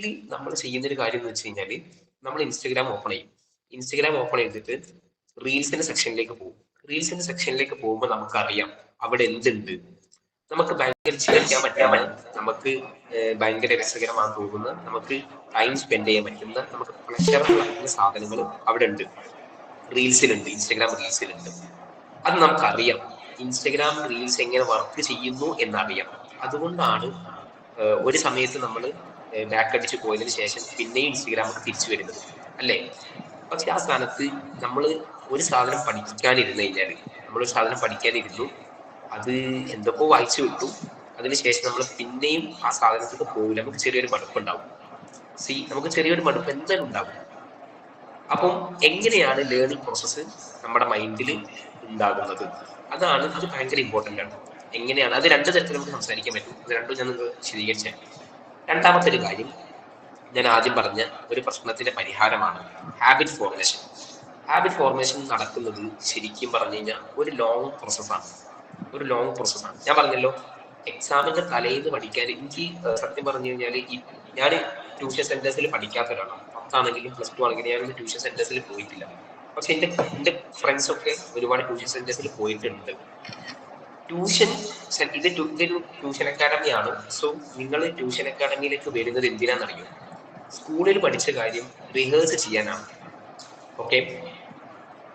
Basically നമ്മൾ ചെയ്യുന്ന ഒരു കാര്യം എന്ന് വെച്ച് കഴിഞ്ഞാൽ നമ്മൾ ഇൻസ്റ്റഗ്രാം ഓപ്പൺ ചെയ്യും. ഇൻസ്റ്റഗ്രാം ഓപ്പൺ ചെയ്തിട്ട് റീൽസിന്റെ സെക്ഷനിലേക്ക് പോകും. റീൽസിന്റെ സെക്ഷനിലേക്ക് പോകുമ്പോൾ നമുക്കറിയാം അവിടെ എന്തുണ്ട്. നമുക്ക് ഭയങ്കര ചിരിക്കാൻ പറ്റുന്ന, നമുക്ക് ഭയങ്കര രസകരമായി തോന്നുന്ന, നമുക്ക് ടൈം സ്പെൻഡ് ചെയ്യാൻ പറ്റുന്ന, നമുക്ക് പ്ലഷറബിൾ ആയിട്ടുള്ള സാധനങ്ങൾ അവിടെ ഉണ്ട്. റീൽസിലുണ്ട്, ഇൻസ്റ്റഗ്രാം റീൽസിലുണ്ട്. അത് നമുക്കറിയാം. ഇൻസ്റ്റഗ്രാം റീൽസ് എങ്ങനെ വർക്ക് ചെയ്യുന്നു എന്നറിയാം. അതുകൊണ്ടാണ് ഒരു സമയത്ത് നമ്മൾ ബാക്ക് അടിച്ച് പോയതിനു ശേഷം പിന്നെയും ഇൻസ്റ്റഗ്രാമിൽ തിരിച്ചു വരുന്നത്, അല്ലേ? പക്ഷെ ആ സ്ഥാനത്ത് നമ്മൾ ഒരു സാധനം പഠിക്കാനിരുന്നു കഴിഞ്ഞാൽ, നമ്മളൊരു സാധനം പഠിക്കാനിരുന്നു, അത് എന്തൊക്കെ വായിച്ചു വിട്ടു, അതിനുശേഷം നമ്മൾ പിന്നെയും ആ സാധനത്തേക്ക് പോകില്ല. നമുക്ക് ചെറിയൊരു മടുപ്പുണ്ടാവും. നമുക്ക് ചെറിയൊരു മടുപ്പ് എന്തായാലും ഉണ്ടാവും. അപ്പം എങ്ങനെയാണ് ലേണിംഗ് പ്രോസസ്സ് നമ്മുടെ മൈൻഡിൽ ഉണ്ടാകുന്നത്? അത് ഭയങ്കര ഇമ്പോർട്ടൻ്റ് ആണ്. എങ്ങനെയാണ് അത് രണ്ട് തരത്തിൽ നമുക്ക് സംസാരിക്കാൻ പറ്റും. അത് രണ്ടും ഞാൻ നിങ്ങൾ വിശദീകരിച്ചേ. രണ്ടാമത്തെ ഒരു കാര്യം, ഞാൻ ആദ്യം പറഞ്ഞ ഒരു പ്രശ്നത്തിന്റെ പരിഹാരമാണ് ഹാബിറ്റ് ഫോർമേഷൻ. ഹാബിറ്റ് ഫോർമേഷൻ നടക്കുന്നത് ശരിക്കും പറഞ്ഞു കഴിഞ്ഞാൽ ഒരു ലോങ് പ്രോസസ്സാണ്. ഞാൻ പറഞ്ഞല്ലോ, എക്സാമിന്റെ തലേന്ന് പഠിക്കാൻ എനിക്ക് സത്യം പറഞ്ഞു കഴിഞ്ഞാൽ ഞാൻ ട്യൂഷൻ സെന്റേഴ്സിൽ പഠിക്കാത്ത ഒരാളാണ്. 10 പ്ലസ് 2 ആണെങ്കിലും ഞാനൊന്നും ട്യൂഷൻ സെന്റേഴ്സിൽ പോയിട്ടില്ല. പക്ഷെ എൻ്റെ ഫ്രണ്ട്സ് ഒക്കെ ഒരുപാട് ട്യൂഷൻ സെന്റേഴ്സിൽ പോയിട്ടുണ്ട്. ഇതൊരു ട്യൂഷൻ അക്കാഡമിയാണ്. സോ നിങ്ങൾ ട്യൂഷൻ അക്കാഡമിയിലേക്ക് വരുന്നത് എന്തിനാണെന്നറിയോ? സ്കൂളിൽ പഠിച്ച കാര്യം റിഹേഴ്സ് ചെയ്യാനാണ്. ഓക്കെ,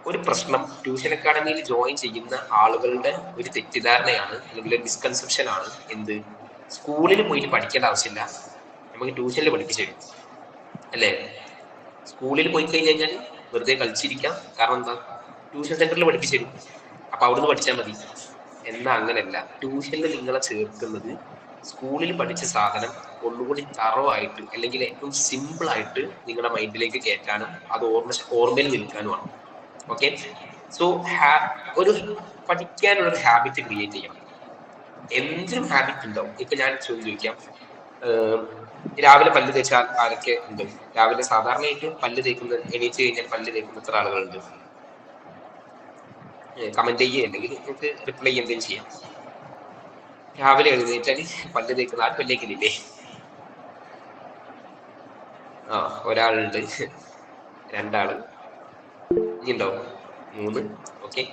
ഒരു പ്രശ്നം ട്യൂഷൻ അക്കാഡമിയിൽ ജോയിൻ ചെയ്യുന്ന ആളുകളുടെ ഒരു തെറ്റിദ്ധാരണയാണ്, അല്ലെങ്കിൽ ഒരു മിസ്കൺസെപ്ഷൻ ആണ്. എന്ത്? സ്കൂളിൽ പോയിട്ട് പഠിക്കേണ്ട ആവശ്യമില്ല, നമുക്ക് ട്യൂഷനിൽ പഠിപ്പിച്ചു തരും, അല്ലേ? സ്കൂളിൽ പോയി കഴിഞ്ഞാൽ വെറുതെ കളിച്ചിരിക്കാം. കാരണം എന്താ? ട്യൂഷൻ സെന്ററിൽ പഠിപ്പിച്ചു തരും, അപ്പൊ അവിടുന്ന് പഠിച്ചാൽ മതി. എന്നാൽ അങ്ങനെയല്ല. ട്യൂഷനിൽ നിങ്ങളെ ചേർക്കുന്നത് സ്കൂളിൽ പഠിച്ച സാധനം ഒന്നുകൂടി തറവായിട്ട്, അല്ലെങ്കിൽ ഏറ്റവും സിമ്പിൾ ആയിട്ട് നിങ്ങളുടെ മൈൻഡിലേക്ക് കയറ്റാനും അത് ഓർമ്മയിൽ നിൽക്കാനുമാണ്. ഓക്കെ, സോ ഒരു പഠിക്കാനുള്ള ഒരു ഹാബിറ്റ് ക്രിയേറ്റ് ചെയ്യണം. എന്തിനും ഹാബിറ്റ് ഉണ്ടാവും. ഇപ്പൊ ഞാൻ ചോദിക്കാം, രാവിലെ പല്ല് തേച്ചാൽ ആരൊക്കെ ഉണ്ട്? രാവിലെ സാധാരണയായിട്ട് പല്ല് തേക്കുന്ന, എണീറ്റ് കഴിഞ്ഞാൽ പല്ല് തേക്കുന്ന എത്ര ആളുകളുണ്ട്? കമന്റ് ചെയ്യുക, അല്ലെങ്കിൽ നിങ്ങൾക്ക് റിപ്ലൈ എന്തെങ്കിലും ചെയ്യാം. രാവിലെ എഴുന്നേറ്റാൽ പല്ല് തേക്കുന്ന ആൾ പല്ലേക്കില്ലേ? ഒരാളുണ്ട്, 2 ആള്, ഇനിയുണ്ടോ? 3. ഓക്കെ.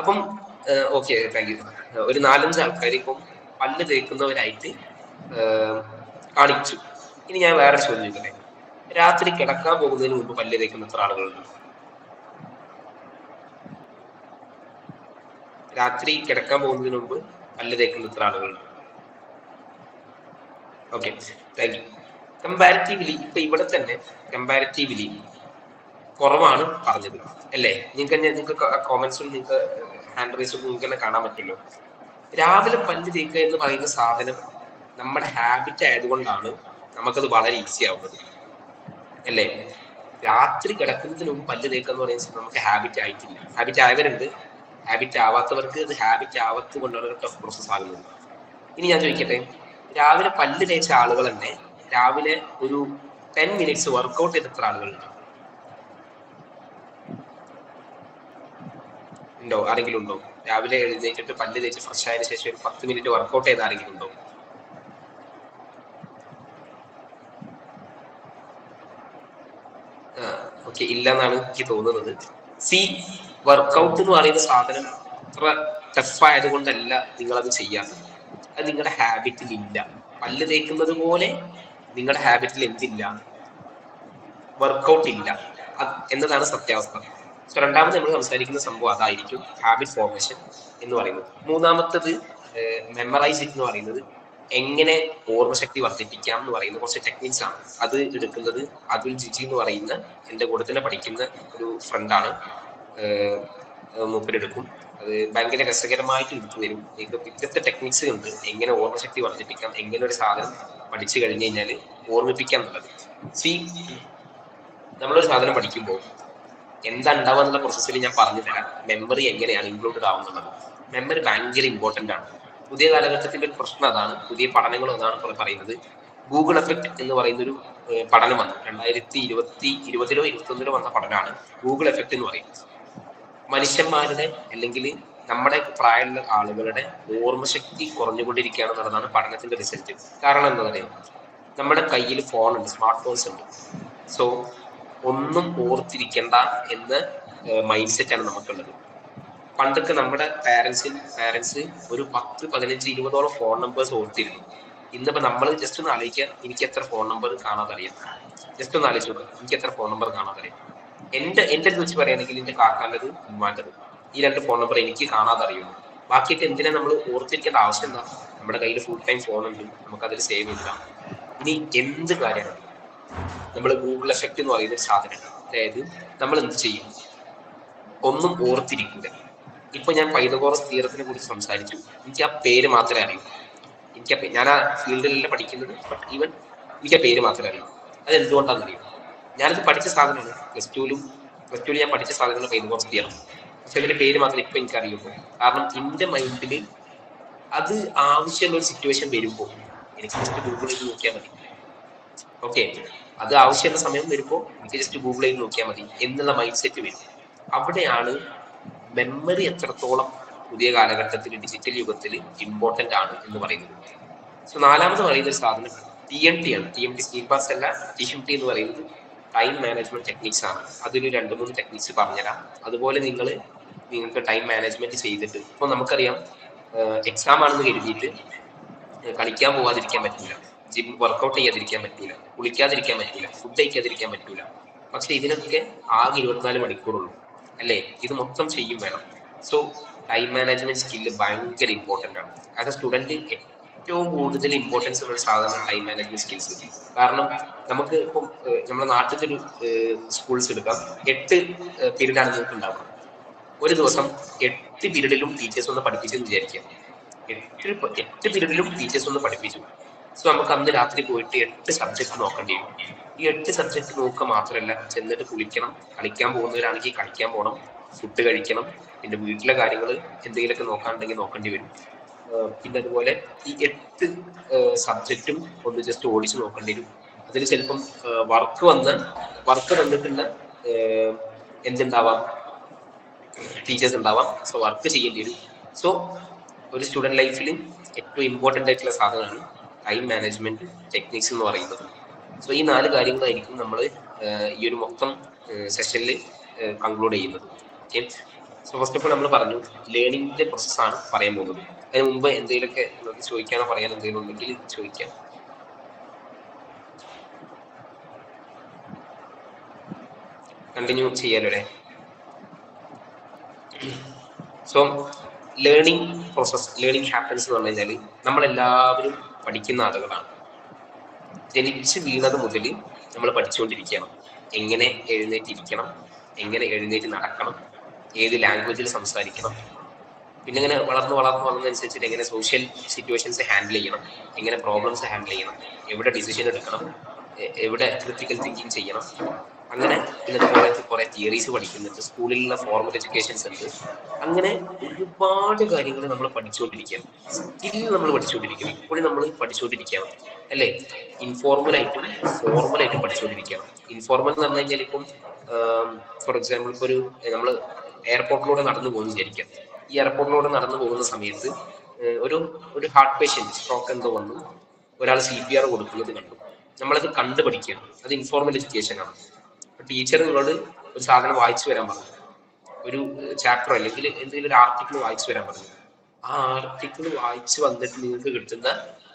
അപ്പം ഓക്കെ, താങ്ക് യു. ഒരു 4-5 ആൾക്കാർ ഇപ്പം പല്ല് തേക്കുന്നവരായിട്ട് കാണിച്ചു. ഇനി ഞാൻ വേറെ ചോദ്യം ചോദിക്കട്ടെ. രാത്രി കിടക്കാൻ പോകുന്നതിന് മുമ്പ് പല്ല് തേക്കുന്ന എത്ര ആളുകളുണ്ട്? രാത്രി കിടക്കാൻ പോകുന്നതിന് മുമ്പ് പല്ല് തേക്കുന്ന എത്ര ആളുകളുണ്ട്? Okay, thank you. കമ്പാരിറ്റീവ്ലി ഇപ്പൊ ഇവിടെ തന്നെ കമ്പാരിറ്റീവ്ലി കുറവാണ് പറഞ്ഞത്, അല്ലേ? നിങ്ങൾക്ക് കോമന്റ്സും നിങ്ങൾക്ക് ഹാൻഡ് റൈസും നിങ്ങൾക്ക് തന്നെ കാണാൻ പറ്റുമല്ലോ. രാവിലെ പല്ല് തേക്കുക എന്ന് പറയുന്ന സാധനം നമ്മുടെ ഹാബിറ്റ് ആയതുകൊണ്ടാണ് നമുക്കത് വളരെ ഈസി ആവുന്നത്, അല്ലേ? രാത്രി കിടക്കുന്നതിന് മുമ്പ് പല്ല് തേക്കുക എന്ന് പറയുന്നത് നമുക്ക് ഹാബിറ്റ് ആയിട്ടില്ല. ഹാബിറ്റ് ആയവരുണ്ട്, ഹാബിറ്റ് ആവാത്തവർക്ക് അത് ഹാബിറ്റ് ആവാത്തത് കൊണ്ടാണ് ഒരു ടഫ് പ്രോസസ് ആകുന്നത്. ഇനി ഞാൻ ചോദിക്കട്ടെ, രാവിലെ പല്ല് തേച്ച ആളുകൾ തന്നെ രാവിലെ ഒരു 10 മിനിറ്റ്സ് വർക്കൗട്ട് ചെയ്ത എത്ര ആളുകളുണ്ട്? ഉണ്ടോ? ആരെങ്കിലും ഉണ്ടോ? രാവിലെ എഴുന്നേറ്റിട്ട് പല്ല് തേച്ച് ഫ്രഷ് ആയതിനു ശേഷം ഒരു 10 മിനിറ്റ് വർക്കൗട്ട് ചെയ്ത ആരെങ്കിലും ഉണ്ടോ? ഓക്കെ, ഇല്ല എന്നാണ് എനിക്ക് തോന്നുന്നത്. വർക്കൗട്ട് എന്ന് പറയുന്ന സാധനം അത്ര ടഫ് ആയതുകൊണ്ടല്ല നിങ്ങളത് ചെയ്യാത്തത്. അത് നിങ്ങളുടെ ഹാബിറ്റിൽ ഇല്ല. പല്ല് തേക്കുന്നത് പോലെ നിങ്ങളുടെ ഹാബിറ്റിൽ എന്തില്ല? വർക്കൗട്ട് ഇല്ല എന്നതാണ് സത്യാവസ്ഥ. സോ രണ്ടാമത് നമ്മൾ സംസാരിക്കുന്ന സംഭവം അതായിരിക്കും, ഹാബിറ്റ് ഫോർമേഷൻ എന്ന് പറയുന്നത്. മൂന്നാമത്തത് മെമ്മറൈസ് എന്ന് പറയുന്നത്, എങ്ങനെ ഓർമ്മശക്തി വർദ്ധിപ്പിക്കാം എന്ന് പറയുന്ന കുറച്ച് ടെക്നിക്സ് ആണ്. അത് എടുക്കുന്നത് അതുൽ ജിജി എന്ന് പറയുന്ന എൻ്റെ കൂടെ തന്നെ പഠിക്കുന്ന ഒരു ഫ്രണ്ടാണ്. മൂപ്പരെടുക്കും. അത് ഭയങ്കര രസകരമായിട്ട് എടുത്തു തരും. ഇങ്ങനത്തെ ടെക്നിക്സ് ഉണ്ട്, എങ്ങനെ ഓർമ്മശക്തി വർദ്ധിപ്പിക്കാം, എങ്ങനെ ഒരു സാധനം പഠിച്ചു കഴിഞ്ഞു കഴിഞ്ഞാൽ ഓർമ്മിപ്പിക്കാം എന്നുള്ളത്. നമ്മളൊരു സാധനം പഠിക്കുമ്പോൾ എന്താ ഉണ്ടാവുക എന്നുള്ള പ്രോസസ്സിൽ ഞാൻ പറഞ്ഞു തരാം. മെമ്മറി എങ്ങനെയാണ് ഇൻക്ലൂഡഡ് ആവുന്നുള്ളത്. മെമ്മറി ഭയങ്കര ഇമ്പോർട്ടൻ്റ് ആണ്. പുതിയ കാലഘട്ടത്തിന്റെ ഒരു പ്രശ്നം അതാണ്. പുതിയ പഠനങ്ങൾ അതാണ് പറയുന്നത്. ഗൂഗിൾ എഫക്ട് എന്ന് പറയുന്ന ഒരു പഠനം വന്നു. 2020-21 വന്ന പഠനമാണ് ഗൂഗിൾ എഫക്ട് എന്ന് പറയുന്നത്. മനുഷ്യന്മാരുടെ അല്ലെങ്കിൽ നമ്മുടെ പ്രായമുള്ള ആളുകളുടെ ഓർമ്മശക്തി കുറഞ്ഞുകൊണ്ടിരിക്കുകയാണെന്നുള്ളതാണ് പഠനത്തിന്റെ റിസൾട്ട്. കാരണം എന്താ പറയുക, നമ്മുടെ കയ്യിൽ ഫോൺ ഉണ്ട്, സ്മാർട്ട് ഫോൺസ് ഉണ്ട്. സോ ഒന്നും ഓർത്തിരിക്കണ്ട എന്ന മൈൻഡ് സെറ്റാണ് നമുക്കുള്ളത്. പണ്ടൊക്കെ നമ്മുടെ പാരൻസ് ഒരു 10, 15, 20ഓളം ഫോൺ നമ്പേഴ്സ് ഓർത്തിരുന്നു. ഇന്നിപ്പോ നമ്മൾ ജസ്റ്റ് ഒന്ന് ആലോചിക്കുക, എനിക്ക് എത്ര ഫോൺ നമ്പർ കാണാതെ അറിയാം. ജസ്റ്റ് ഒന്ന് ആലോചിച്ച് നോക്കുക, എനിക്ക് എത്ര ഫോൺ നമ്പർ കാണാതെ അറിയാം. എന്റെ വെച്ച് പറയുകയാണെങ്കിൽ എന്റെ കാക്കാൻ്റെത്, ഉമ്മാൻ്റെത്, ഈ 2 ഫോൺ നമ്പർ എനിക്ക് കാണാതെ അറിയുള്ളൂ. ബാക്കിയൊക്കെ എന്തിനാ നമ്മൾ ഓർത്തിരിക്കേണ്ട ആവശ്യം എന്താ? നമ്മുടെ കയ്യിൽ ഫുൾ ടൈം ഫോൺ ഉണ്ട്, നമുക്ക് അതിൽ സേവ് ചെയ്തിടാം. ഇനി എന്ത് കാര്യമാണ് നമ്മൾ ഗൂഗിൾ എഫക്റ്റ് എന്ന് പറയുന്ന ഒരു സാധനം, അതായത് നമ്മൾ എന്ത് ചെയ്യും, ഒന്നും ഓർത്തിരിക്കില്ല. ഇപ്പൊ ഞാൻ പൈതഗോറസ് തിയറത്തിനെ കുറിച്ച് സംസാരിച്ചു, എനിക്ക് ആ പേര് മാത്രമേ അറിയൂ. ഞാൻ ആ ഫീൽഡിലല്ല പഠിക്കുന്നത്, ബട്ട് ഈവൻ എനിക്ക് ആ പേര് മാത്രമേ അറിയൂ. അത് എന്തുകൊണ്ടാണെന്ന് അറിയും, ഞാനത് പഠിച്ച സാധനമാണ്. പ്ലസ് ടു ഞാൻ പഠിച്ച സാധനങ്ങൾ പൈതഗോറസ് തിയറം. പക്ഷെ അതിന്റെ പേര് മാത്രമേ ഇപ്പൊ എനിക്ക് അറിയുള്ളൂ. കാരണം എന്റെ മൈൻഡിൽ അത് ആവശ്യമുള്ള ഒരു സിറ്റുവേഷൻ വരുമ്പോൾ എനിക്ക് ജസ്റ്റ് ഗൂഗിൾ ചെയ്ത് നോക്കിയാൽ മതി. ഓക്കെ, അത് ആവശ്യമുള്ള സമയം വരുമ്പോൾ എനിക്ക് ജസ്റ്റ് ഗൂഗിൾ ചെയ്ത് നോക്കിയാൽ മതി എന്നുള്ള മൈൻഡ് സെറ്റ് വരും. അവിടെയാണ് മെമ്മറി എത്രത്തോളം പുതിയ കാലഘട്ടത്തിൽ, ഡിജിറ്റൽ യുഗത്തിൽ ഇമ്പോർട്ടന്റ് ആണ് എന്ന് പറയുന്നത്. സോ നാലാമത് പറയുന്ന ഒരു സാധനം TMT ആണ്. TMT സ്റ്റീം പാസ് അല്ല, TMT എന്ന് പറയുന്നത് ടൈം മാനേജ്മെന്റ് ടെക്നിക്സ് ആണ്. അതിൽ 2-3 ടെക്നിക്സ് പറഞ്ഞുതരാം. അതുപോലെ നിങ്ങൾക്ക് ടൈം മാനേജ്മെന്റ് ചെയ്തിട്ട്, ഇപ്പൊ നമുക്കറിയാം എക്സാം ആണെന്ന് കരുതിയിട്ട് കളിക്കാൻ പോകാതിരിക്കാൻ പറ്റില്ല, ജിം വർക്കൗട്ട് ചെയ്യാതിരിക്കാൻ പറ്റൂല, കുളിക്കാതിരിക്കാൻ പറ്റൂല, ഫുഡ് കഴിക്കാതിരിക്കാൻ പറ്റൂല. പക്ഷെ ഇതിനൊക്കെ ആകെ 24 മണിക്കൂറുള്ളൂ അല്ലേ? ഇത് മൊത്തം ചെയ്യും വേണം. സോ ടൈം മാനേജ്മെന്റ് സ്കില്ല് ഭയങ്കര ഇമ്പോർട്ടന്റ് ആണ്. ആസ് എ സ്റ്റുഡന്റ് ഏറ്റവും കൂടുതൽ ഇമ്പോർട്ടൻസ് ഉള്ള സാധനമാണ് ടൈം മാനേജ്മെന്റ് സ്കിൽസ്. കാരണം നമുക്ക് ഇപ്പം നമ്മുടെ നാട്ടിലത്തെ ഒരു സ്കൂൾസ് എടുക്കാം, 8 പീരീഡാണ് നിങ്ങൾക്ക് ഉണ്ടാവുക. ഒരു ദിവസം 8 പീരീഡിലും ടീച്ചേഴ്സ് ഒന്ന് പഠിപ്പിച്ചെന്ന് വിചാരിക്കാം. 8 പീരീഡിലും ടീച്ചേഴ്സ് ഒന്ന് പഠിപ്പിച്ചു. സോ നമുക്ക് അന്ന് രാത്രി പോയിട്ട് 8 സബ്ജക്ട് നോക്കേണ്ടി വരും. ഈ 8 സബ്ജക്ട് നോക്കുക മാത്രമല്ല, ചെന്നിട്ട് കുളിക്കണം, കളിക്കാൻ പോകുന്നവരാണെങ്കിൽ കളിക്കാൻ പോകണം, ഫുഡ് കഴിക്കണം, പിന്നെ വീട്ടിലെ കാര്യങ്ങൾ എന്തെങ്കിലുമൊക്കെ നോക്കാനുണ്ടെങ്കിൽ നോക്കേണ്ടി വരും. പിന്നെ അതുപോലെ ഈ 8 സബ്ജക്റ്റും ഒന്ന് ജസ്റ്റ് ഓടിച്ച് നോക്കേണ്ടി വരും. അതിൽ ചിലപ്പം വർക്ക് തന്നിട്ടുള്ള എന്തുണ്ടാവാം, ടീച്ചേഴ്സ് ഉണ്ടാവാം. സോ വർക്ക് ചെയ്യേണ്ടി വരും. സോ ഒരു സ്റ്റുഡന്റ് ലൈഫിൽ ഏറ്റവും ഇമ്പോർട്ടൻ്റ് ആയിട്ടുള്ള സാധനമാണ് ടൈം മാനേജ്മെന്റ് ടെക്നിക്സ് എന്ന് പറയുന്നത്. സോ ഈ 4 കാര്യങ്ങളായിരിക്കും നമ്മൾ ഈ ഒരു മൊത്തം സെഷനിൽ കൺക്ലൂഡ് ചെയ്യുന്നത്. Okay, so first of all നമ്മൾ പറഞ്ഞു ലേണിംഗിന്റെ പ്രോസസ്സാണ് പറയാൻ പോകുന്നത്. അതിന് മുമ്പ് എന്തെങ്കിലുമൊക്കെ നിങ്ങൾക്ക് ചോദിക്കാനോ പറയാനോ എന്തെങ്കിലും ഉണ്ടെങ്കിൽ ചോദിക്കാം. കണ്ടിന്യൂ ചെയ്യാലോ അല്ലേ? So learning process, learning happens എന്ന് പറഞ്ഞു കഴിഞ്ഞാൽ നമ്മളെല്ലാവരും പഠിക്കുന്ന ആളുകളാണ്. ജനിച്ച് വീണത് മുതൽ നമ്മൾ പഠിച്ചുകൊണ്ടിരിക്കണം. എങ്ങനെ എഴുന്നേറ്റിരിക്കണം, എങ്ങനെ എഴുന്നേറ്റ് നടക്കണം, ഏത് ലാംഗ്വേജിൽ സംസാരിക്കണം, പിന്നെ ഇങ്ങനെ വളർന്നതനുസരിച്ചിട്ട് എങ്ങനെ സോഷ്യൽ സിറ്റുവേഷൻസ് ഹാൻഡിൽ ചെയ്യണം, എങ്ങനെ പ്രോബ്ലംസ് ഹാൻഡിൽ ചെയ്യണം, എവിടെ ഡിസിഷൻ എടുക്കണം, എവിടെ ക്രിട്ടിക്കൽ തിങ്കിങ് ചെയ്യണം. അങ്ങനെ പിന്നെ അതുപോലെ കുറെ തിയറീസ് പഠിക്കുന്നുണ്ട്, സ്കൂളിലുള്ള ഫോർമൽ എഡ്യൂക്കേഷൻസ് ഉണ്ട്. അങ്ങനെ ഒരുപാട് കാര്യങ്ങൾ നമ്മൾ പഠിച്ചുകൊണ്ടിരിക്കുകയാണ്. സ്കിൽ നമ്മൾ പഠിച്ചുകൊണ്ടിരിക്കണം, ഇപ്പോഴും നമ്മൾ പഠിച്ചുകൊണ്ടിരിക്കുകയാണ് അല്ലേ? ഇൻഫോർമലായിട്ടും ഫോർമലായിട്ടും പഠിച്ചുകൊണ്ടിരിക്കുകയാണ്. ഇൻഫോർമൽ എന്ന് പറഞ്ഞു കഴിഞ്ഞാൽ ഇപ്പം ഫോർ എക്സാമ്പിൾ ഇപ്പോൾ നമ്മൾ എയർപോർട്ടിലൂടെ നടന്നു പോകുന്നു വിചാരിക്കാം. ഈ എയർപോർട്ടിലൂടെ നടന്നു പോകുന്ന സമയത്ത് ഒരു ഹാർട്ട് പേഷ്യന്റ് സ്ട്രോക്ക് എന്തോ വന്നു, ഒരാൾ CPR കൊടുക്കുന്നത് കണ്ടു. നമ്മളത് കണ്ടുപഠിക്കുകയാണ്. അത് ഇൻഫോർമൽ എഡ്യൂക്കേഷൻ ആണ്. ടീച്ചർ നിങ്ങളോട് ഒരു സാധനം വായിച്ചു വരാൻ പറഞ്ഞു, ഒരു ചാപ്റ്റർ അല്ലെങ്കിൽ എന്തെങ്കിലും ഒരു ആർട്ടിക്കിൾ വായിച്ചു വരാൻ പറഞ്ഞു. ആ ആർട്ടിക്കിൾ വായിച്ചു വന്നിട്ട് നിങ്ങൾക്ക് കിട്ടുന്ന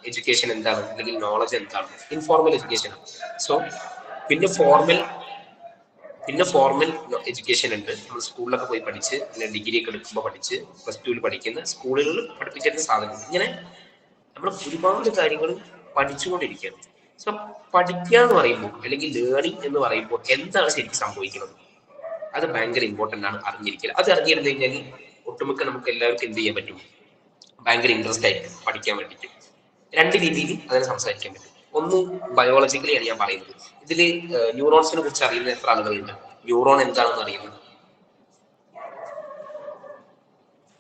എഡ്യൂക്കേഷൻ എന്താണ്, അല്ലെങ്കിൽ നോളജ് എന്താണ്? ഇൻഫോർമൽ എഡ്യൂക്കേഷൻ ആണ്. സോ പിന്നെ ഫോർമൽ എഡ്യൂക്കേഷൻ ഉണ്ട്. നമ്മൾ സ്കൂളിലൊക്കെ പോയി പഠിച്ച്, പിന്നെ ഡിഗ്രി ഒക്കെ എടുക്കുമ്പോൾ പഠിച്ച്, +2 പഠിക്കുന്ന സ്കൂളുകളിൽ പഠിപ്പിച്ചിരുന്ന സാധനം. ഇങ്ങനെ നമ്മൾ ഒരുപാട് കാര്യങ്ങൾ പഠിച്ചുകൊണ്ടിരിക്കുകയാണ്. സോ പഠിക്കുക എന്ന് പറയുമ്പോൾ, അല്ലെങ്കിൽ ലേണിംഗ് എന്ന് പറയുമ്പോൾ എന്താണ് ശരിക്കും സംഭവിക്കുന്നത്, അത് ഭയങ്കര ഇമ്പോർട്ടൻ്റ് ആണ് അറിഞ്ഞിരിക്കുക. അത് അറിഞ്ഞിരുന്നു കഴിഞ്ഞാൽ ഒട്ടുമിക്ക നമുക്ക് എല്ലാവർക്കും എന്ത് ചെയ്യാൻ പറ്റും, ഭയങ്കര ഇൻട്രസ്റ്റ് ആയിരിക്കും പഠിക്കാൻ വേണ്ടിയിട്ട്. 2 രീതിയിൽ അതിനെ സംസാരിക്കാൻ പറ്റും. ഒന്ന് ബയോളജിക്കലിയാണ് ഞാൻ പറയുന്നത്. ഇതിൽ ന്യൂറോൺസിനെ കുറിച്ച് അറിയുന്ന എത്ര ആളുകളുണ്ട്? ന്യൂറോൺ എന്താണെന്ന് അറിയുന്നത്?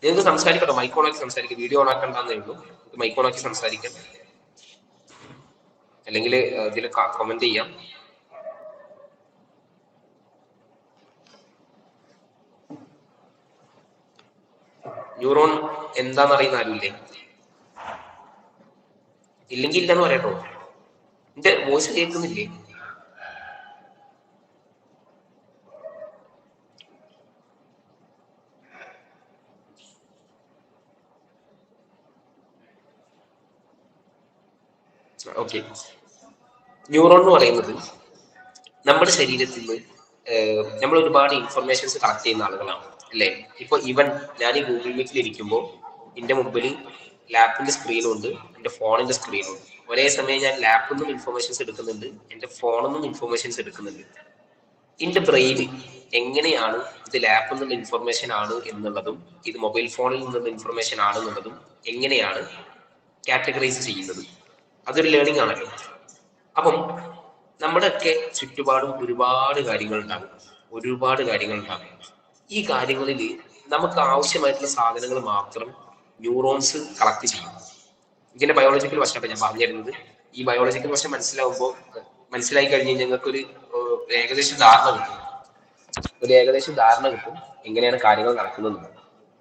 നിങ്ങൾക്ക് സംസാരിക്കട്ടോ, മൈക്ക് ഓണാക്കി സംസാരിക്കാം. വീഡിയോ ഓൺ ആക്കണ്ടെന്നേ ഉള്ളൂ, മൈക്ക് ഓണാക്കി സംസാരിക്കാം, അല്ലെങ്കിൽ ഇതിൽ കമന്റ് ചെയ്യാം. ന്യൂറോൺ എന്താന്ന് അറിയുന്ന ആരുമില്ലേ? ഇല്ലെങ്കിൽ ഇല്ലെന്ന് പറയട്ടോ. എന്റെ വോയിസ് കേൾക്കുന്നില്ലേ? ഓക്കെ. ന്യൂറോൺ എന്ന് പറയുന്നത് നമ്മുടെ ശരീരത്തിൽ നിന്ന് നമ്മൾ ഒരുപാട് ഇൻഫർമേഷൻസ് കളക്ട് ചെയ്യുന്ന ആളുകളാണ് അല്ലേ? ഇപ്പൊ ഇവൻ ഞാൻ ഈ ഗൂഗിൾ മീറ്റിൽ ഇരിക്കുമ്പോൾ എന്റെ മുമ്പിൽ ലാപ്പിന്റെ സ്ക്രീനും ഉണ്ട്, എന്റെ ഫോണിന്റെ സ്ക്രീനും ഉണ്ട്. ഒരേ സമയം ഞാൻ ലാപ്പിൽ നിന്നും ഇൻഫർമേഷൻസ് എടുക്കുന്നുണ്ട്, എന്റെ ഫോണിൽ നിന്നും ഇൻഫർമേഷൻസ് എടുക്കുന്നുണ്ട്. എന്റെ ബ്രെയിൻ എങ്ങനെയാണ് ഇത് ലാപ്പിൽ നിന്നുള്ള ഇൻഫർമേഷൻ ആണ് എന്നുള്ളതും ഇത് മൊബൈൽ ഫോണിൽ നിന്നുള്ള ഇൻഫർമേഷൻ ആണ് എന്നുള്ളതും എങ്ങനെയാണ് കാറ്റഗറൈസ് ചെയ്യുന്നത്? അതൊരു ലേണിംഗ് ആണല്ലോ. അപ്പം നമ്മുടെയൊക്കെ ചുറ്റുപാടും ഒരുപാട് കാര്യങ്ങൾ ഉണ്ടാകും, ഒരുപാട് കാര്യങ്ങൾ ഉണ്ടാകും. ഈ കാര്യങ്ങളിൽ നമുക്ക് ആവശ്യമായിട്ടുള്ള സാധനങ്ങൾ മാത്രം ന്യൂറോൺസ് കളക്ട് ചെയ്യും. ഇതിന്റെ ബയോളജിക്കൽ വശമാണ് ഞാൻ പറഞ്ഞു തരുന്നത്. ഈ ബയോളജിക്കൽ വശം മനസ്സിലായി കഴിഞ്ഞ് ഞങ്ങൾക്കൊരു ഏകദേശം ധാരണ കിട്ടും, എങ്ങനെയാണ് കാര്യങ്ങൾ നടക്കുന്നത്.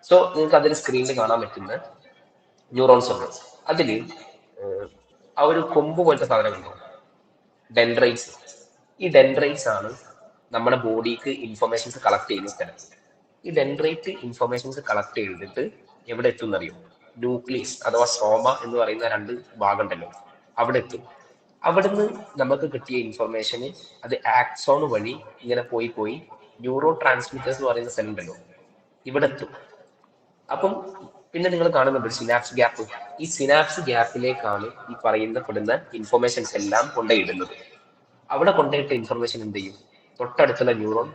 സോ നിങ്ങൾക്ക് അതിൽ സ്ക്രീനിൽ കാണാൻ പറ്റുന്ന ന്യൂറോൺസ് ഉണ്ട്. അതില് ആ ഒരു കൊമ്പ് പോലത്തെ സാധനം ഉണ്ടോ, ഡെൻഡ്രൈറ്റ്സ്. ഈ ഡെൻഡ്രൈറ്റ്സ് ആണ് നമ്മുടെ ബോഡിക്ക് ഇൻഫർമേഷൻസ് കളക്ട് ചെയ്യുന്ന സ്ഥലം. ഈ ഡെൻഡ്രൈറ്റ് ഇൻഫർമേഷൻസ് കളക്ട് ചെയ്തിട്ട് എവിടെ എത്തും എന്നറിയും? ന്യൂക്ലിയസ് അഥവാ സ്ട്രോമ എന്ന് പറയുന്ന രണ്ട് ഭാഗം ഉണ്ടല്ലോ, അവിടെ എത്തും. അവിടുന്ന് നമുക്ക് കിട്ടിയ ഇൻഫർമേഷന് അത് ആക്സോൺ വഴി ഇങ്ങനെ പോയി ന്യൂറോ ട്രാൻസ്മിറ്റേഴ്സ് എന്ന് പറയുന്ന സ്ഥലം ഉണ്ടല്ലോ, ഇവിടെ എത്തും. അപ്പം പിന്നെ നിങ്ങൾ കാണുന്നുണ്ട് ഒരു സിനാപ്സ് ഗ്യാപ്പ്. ഈ സിനാപ്സ് ഗ്യാപ്പിലേക്കാണ് ഈ പെടുന്ന ഇൻഫർമേഷൻസ് എല്ലാം കൊണ്ടുപോയിടുന്നത്. അവിടെ കൊണ്ടുപോയിട്ട ഇൻഫർമേഷൻ എന്ത് ചെയ്യും? തൊട്ടടുത്തുള്ള ന്യൂറോൺ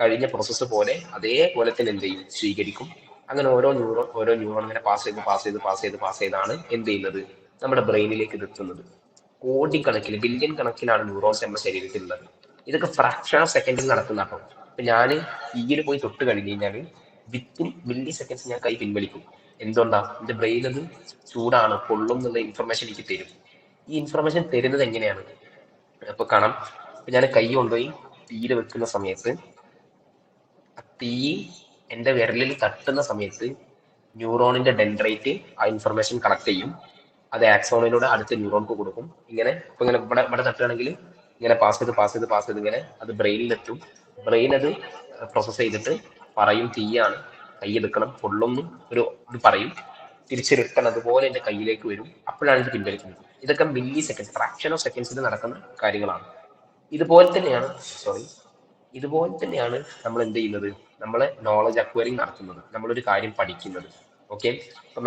കഴിഞ്ഞ പ്രോസസ്സ് പോലെ അതേപോലെ തന്നെ എന്ത് ചെയ്യും? സ്വീകരിക്കും. അങ്ങനെ ഓരോ ന്യൂറോൺ ഇങ്ങനെ പാസ് ചെയ്താണ് എന്ത് ചെയ്യുന്നത്? നമ്മുടെ ബ്രെയിനിലേക്ക് ഇത് എത്തുന്നത്. കോടിക്കണക്കിന് ബില്യൺ കണക്കിനാണ് ന്യൂറോൺസ് നമ്മുടെ ശരീരത്തിലുള്ളത്. ഇതൊക്കെ ഫ്രാക്ഷൻ ഓഫ് സെക്കൻഡിൽ നടക്കുന്ന കേട്ടോ. ഇപ്പൊ ഞാൻ തീയിൽ പോയി തൊട്ട് കഴിഞ്ഞ് കഴിഞ്ഞാൽ വിത്തിൻ മില്ലി സെക്കൻഡ്സ് ഞാൻ കൈ പിൻവലിക്കും. എന്തുകൊണ്ടാ? എന്റെ ബ്രെയിൻ അത് ചൂടാണ്, പൊള്ളും എന്നുള്ള ഇൻഫർമേഷൻ എനിക്ക് തരും. ഈ ഇൻഫർമേഷൻ തരുന്നത് എങ്ങനെയാണ്? അപ്പൊ കാണാം, ഞാൻ കൈ കൊണ്ടുപോയി തീയിൽ വെക്കുന്ന സമയത്ത് തീ എന്റെ വിരലിൽ തട്ടുന്ന സമയത്ത് ന്യൂറോണിന്റെ ഡെൻഡ്രൈറ്റ് ആ ഇൻഫർമേഷൻ കളക്ട് ചെയ്യും. അത് ആക്സോണിലൂടെ അടുത്ത ന്യൂറോൺക്ക് കൊടുക്കും. ഇങ്ങനെ ഇവിടെ തട്ടുകയാണെങ്കിൽ ഇങ്ങനെ പാസ് ചെയ്ത് ഇങ്ങനെ അത് ബ്രെയിനിലെത്തും. ബ്രെയിൻ അത് പ്രോസസ് ചെയ്തിട്ട് പറയും തീയാണ്, കൈ എടുക്കണം, പൊള്ളൊന്നും ഇത് പറയും. തിരിച്ച് റിട്ടേൺ അതുപോലെ എന്റെ കയ്യിലേക്ക് വരും. അപ്പോഴാണ് ഇത് പിൻവലിക്കുന്നത്. ഇതൊക്കെ മില്ലി സെക്കൻഡ്, ഫ്രാക്ഷൻ ഓഫ് സെക്കൻഡ്സിൽ നടക്കുന്ന കാര്യങ്ങളാണ്. ഇതുപോലെ തന്നെയാണ് നമ്മൾ എന്ത് ചെയ്യുന്നത്? നമ്മളെ നോളജ് അക്വയറിങ് നടത്തുന്നത്, നമ്മളൊരു കാര്യം പഠിക്കുന്നത്. ഓക്കെ. അപ്പൊ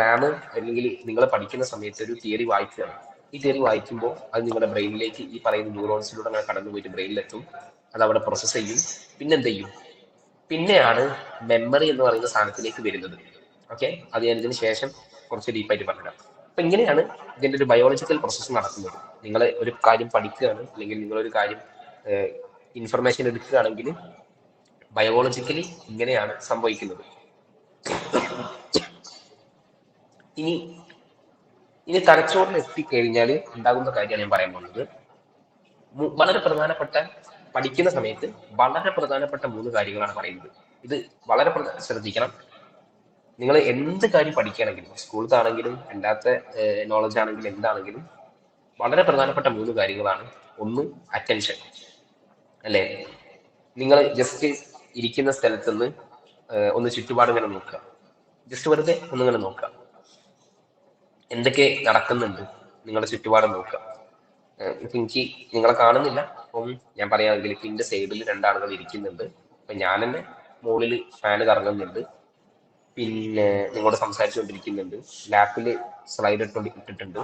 അല്ലെങ്കിൽ നിങ്ങൾ പഠിക്കുന്ന സമയത്ത് ഒരു തിയറി വായിക്കുകയാണ്. ഈ തിയറി വായിക്കുമ്പോൾ അത് നിങ്ങളുടെ ബ്രെയിനിലേക്ക് ഈ പറയുന്ന ന്യൂറോൺസിലൂടെ അങ്ങനെ കടന്നു പോയിട്ട് ബ്രെയിനിലെത്തും. അത് അവിടെ പ്രോസസ്സ് ചെയ്യും. പിന്നെ എന്ത് ചെയ്യും? പിന്നെയാണ് മെമ്മറി എന്ന് പറയുന്ന സാധനത്തിലേക്ക് വരുന്നത്. ഓക്കെ. അത് ഞാൻ ഇതിന് ശേഷം കുറച്ച് ഡീപ്പായിട്ട് പറഞ്ഞുതരാം. അപ്പൊ ഇങ്ങനെയാണ് ഇതിന്റെ ഒരു ബയോളജിക്കൽ പ്രോസസ്സ് നടക്കുന്നത്. നിങ്ങൾ ഒരു കാര്യം പഠിക്കുകയാണ്, അല്ലെങ്കിൽ നിങ്ങളൊരു കാര്യം ഇൻഫർമേഷൻ എടുക്കുകയാണെങ്കിൽ ബയോളജിക്കലി ഇങ്ങനെയാണ് സംഭവിക്കുന്നത്. ഇനി തലച്ചോറിൽ എത്തിക്കഴിഞ്ഞാൽ ഉണ്ടാകുന്ന കാര്യമാണ് ഞാൻ പറയാൻ പോകുന്നത്. വളരെ പ്രധാനപ്പെട്ട പഠിക്കുന്ന സമയത്ത് വളരെ പ്രധാനപ്പെട്ട 3 കാര്യങ്ങളാണ് പറയുന്നത്. ഇത് വളരെ ശ്രദ്ധിക്കണം. നിങ്ങൾ എന്ത് കാര്യം പഠിക്കുകയാണെങ്കിലും, സ്കൂളിലാണെങ്കിലും അല്ലാത്ത നോളജ് ആണെങ്കിലും എന്താണെങ്കിലും വളരെ പ്രധാനപ്പെട്ട 3 കാര്യങ്ങളാണ്. ഒന്ന്, അറ്റൻഷൻ അല്ലേ? നിങ്ങൾ ജസ്റ്റ് ഇരിക്കുന്ന സ്ഥലത്ത് നിന്ന് ഒന്ന് ചുറ്റുപാട് ഇങ്ങനെ നോക്കുക. ജസ്റ്റ് വെറുതെ ഒന്നിങ്ങനെ നോക്കുക, എന്തൊക്കെ നടക്കുന്നുണ്ട് നിങ്ങളുടെ ചുറ്റുപാട് നോക്കുക. ഇപ്പൊ എനിക്ക് നിങ്ങളെ കാണുന്നില്ല, അപ്പം ഞാൻ പറയാമെങ്കിൽ ഇപ്പൊ എന്റെ സൈഡിൽ 2 ആളുകൾ ഇരിക്കുന്നുണ്ട്. അപ്പൊ ഞാൻ തന്നെ മുകളിൽ ഫാന് കറങ്ങുന്നുണ്ട്, പിന്നെ നിങ്ങളോട് സംസാരിച്ചുകൊണ്ടിരിക്കുന്നുണ്ട്, ലാപ്പിൽ സ്ലൈഡ് ഇട്ടിട്ടുണ്ട്.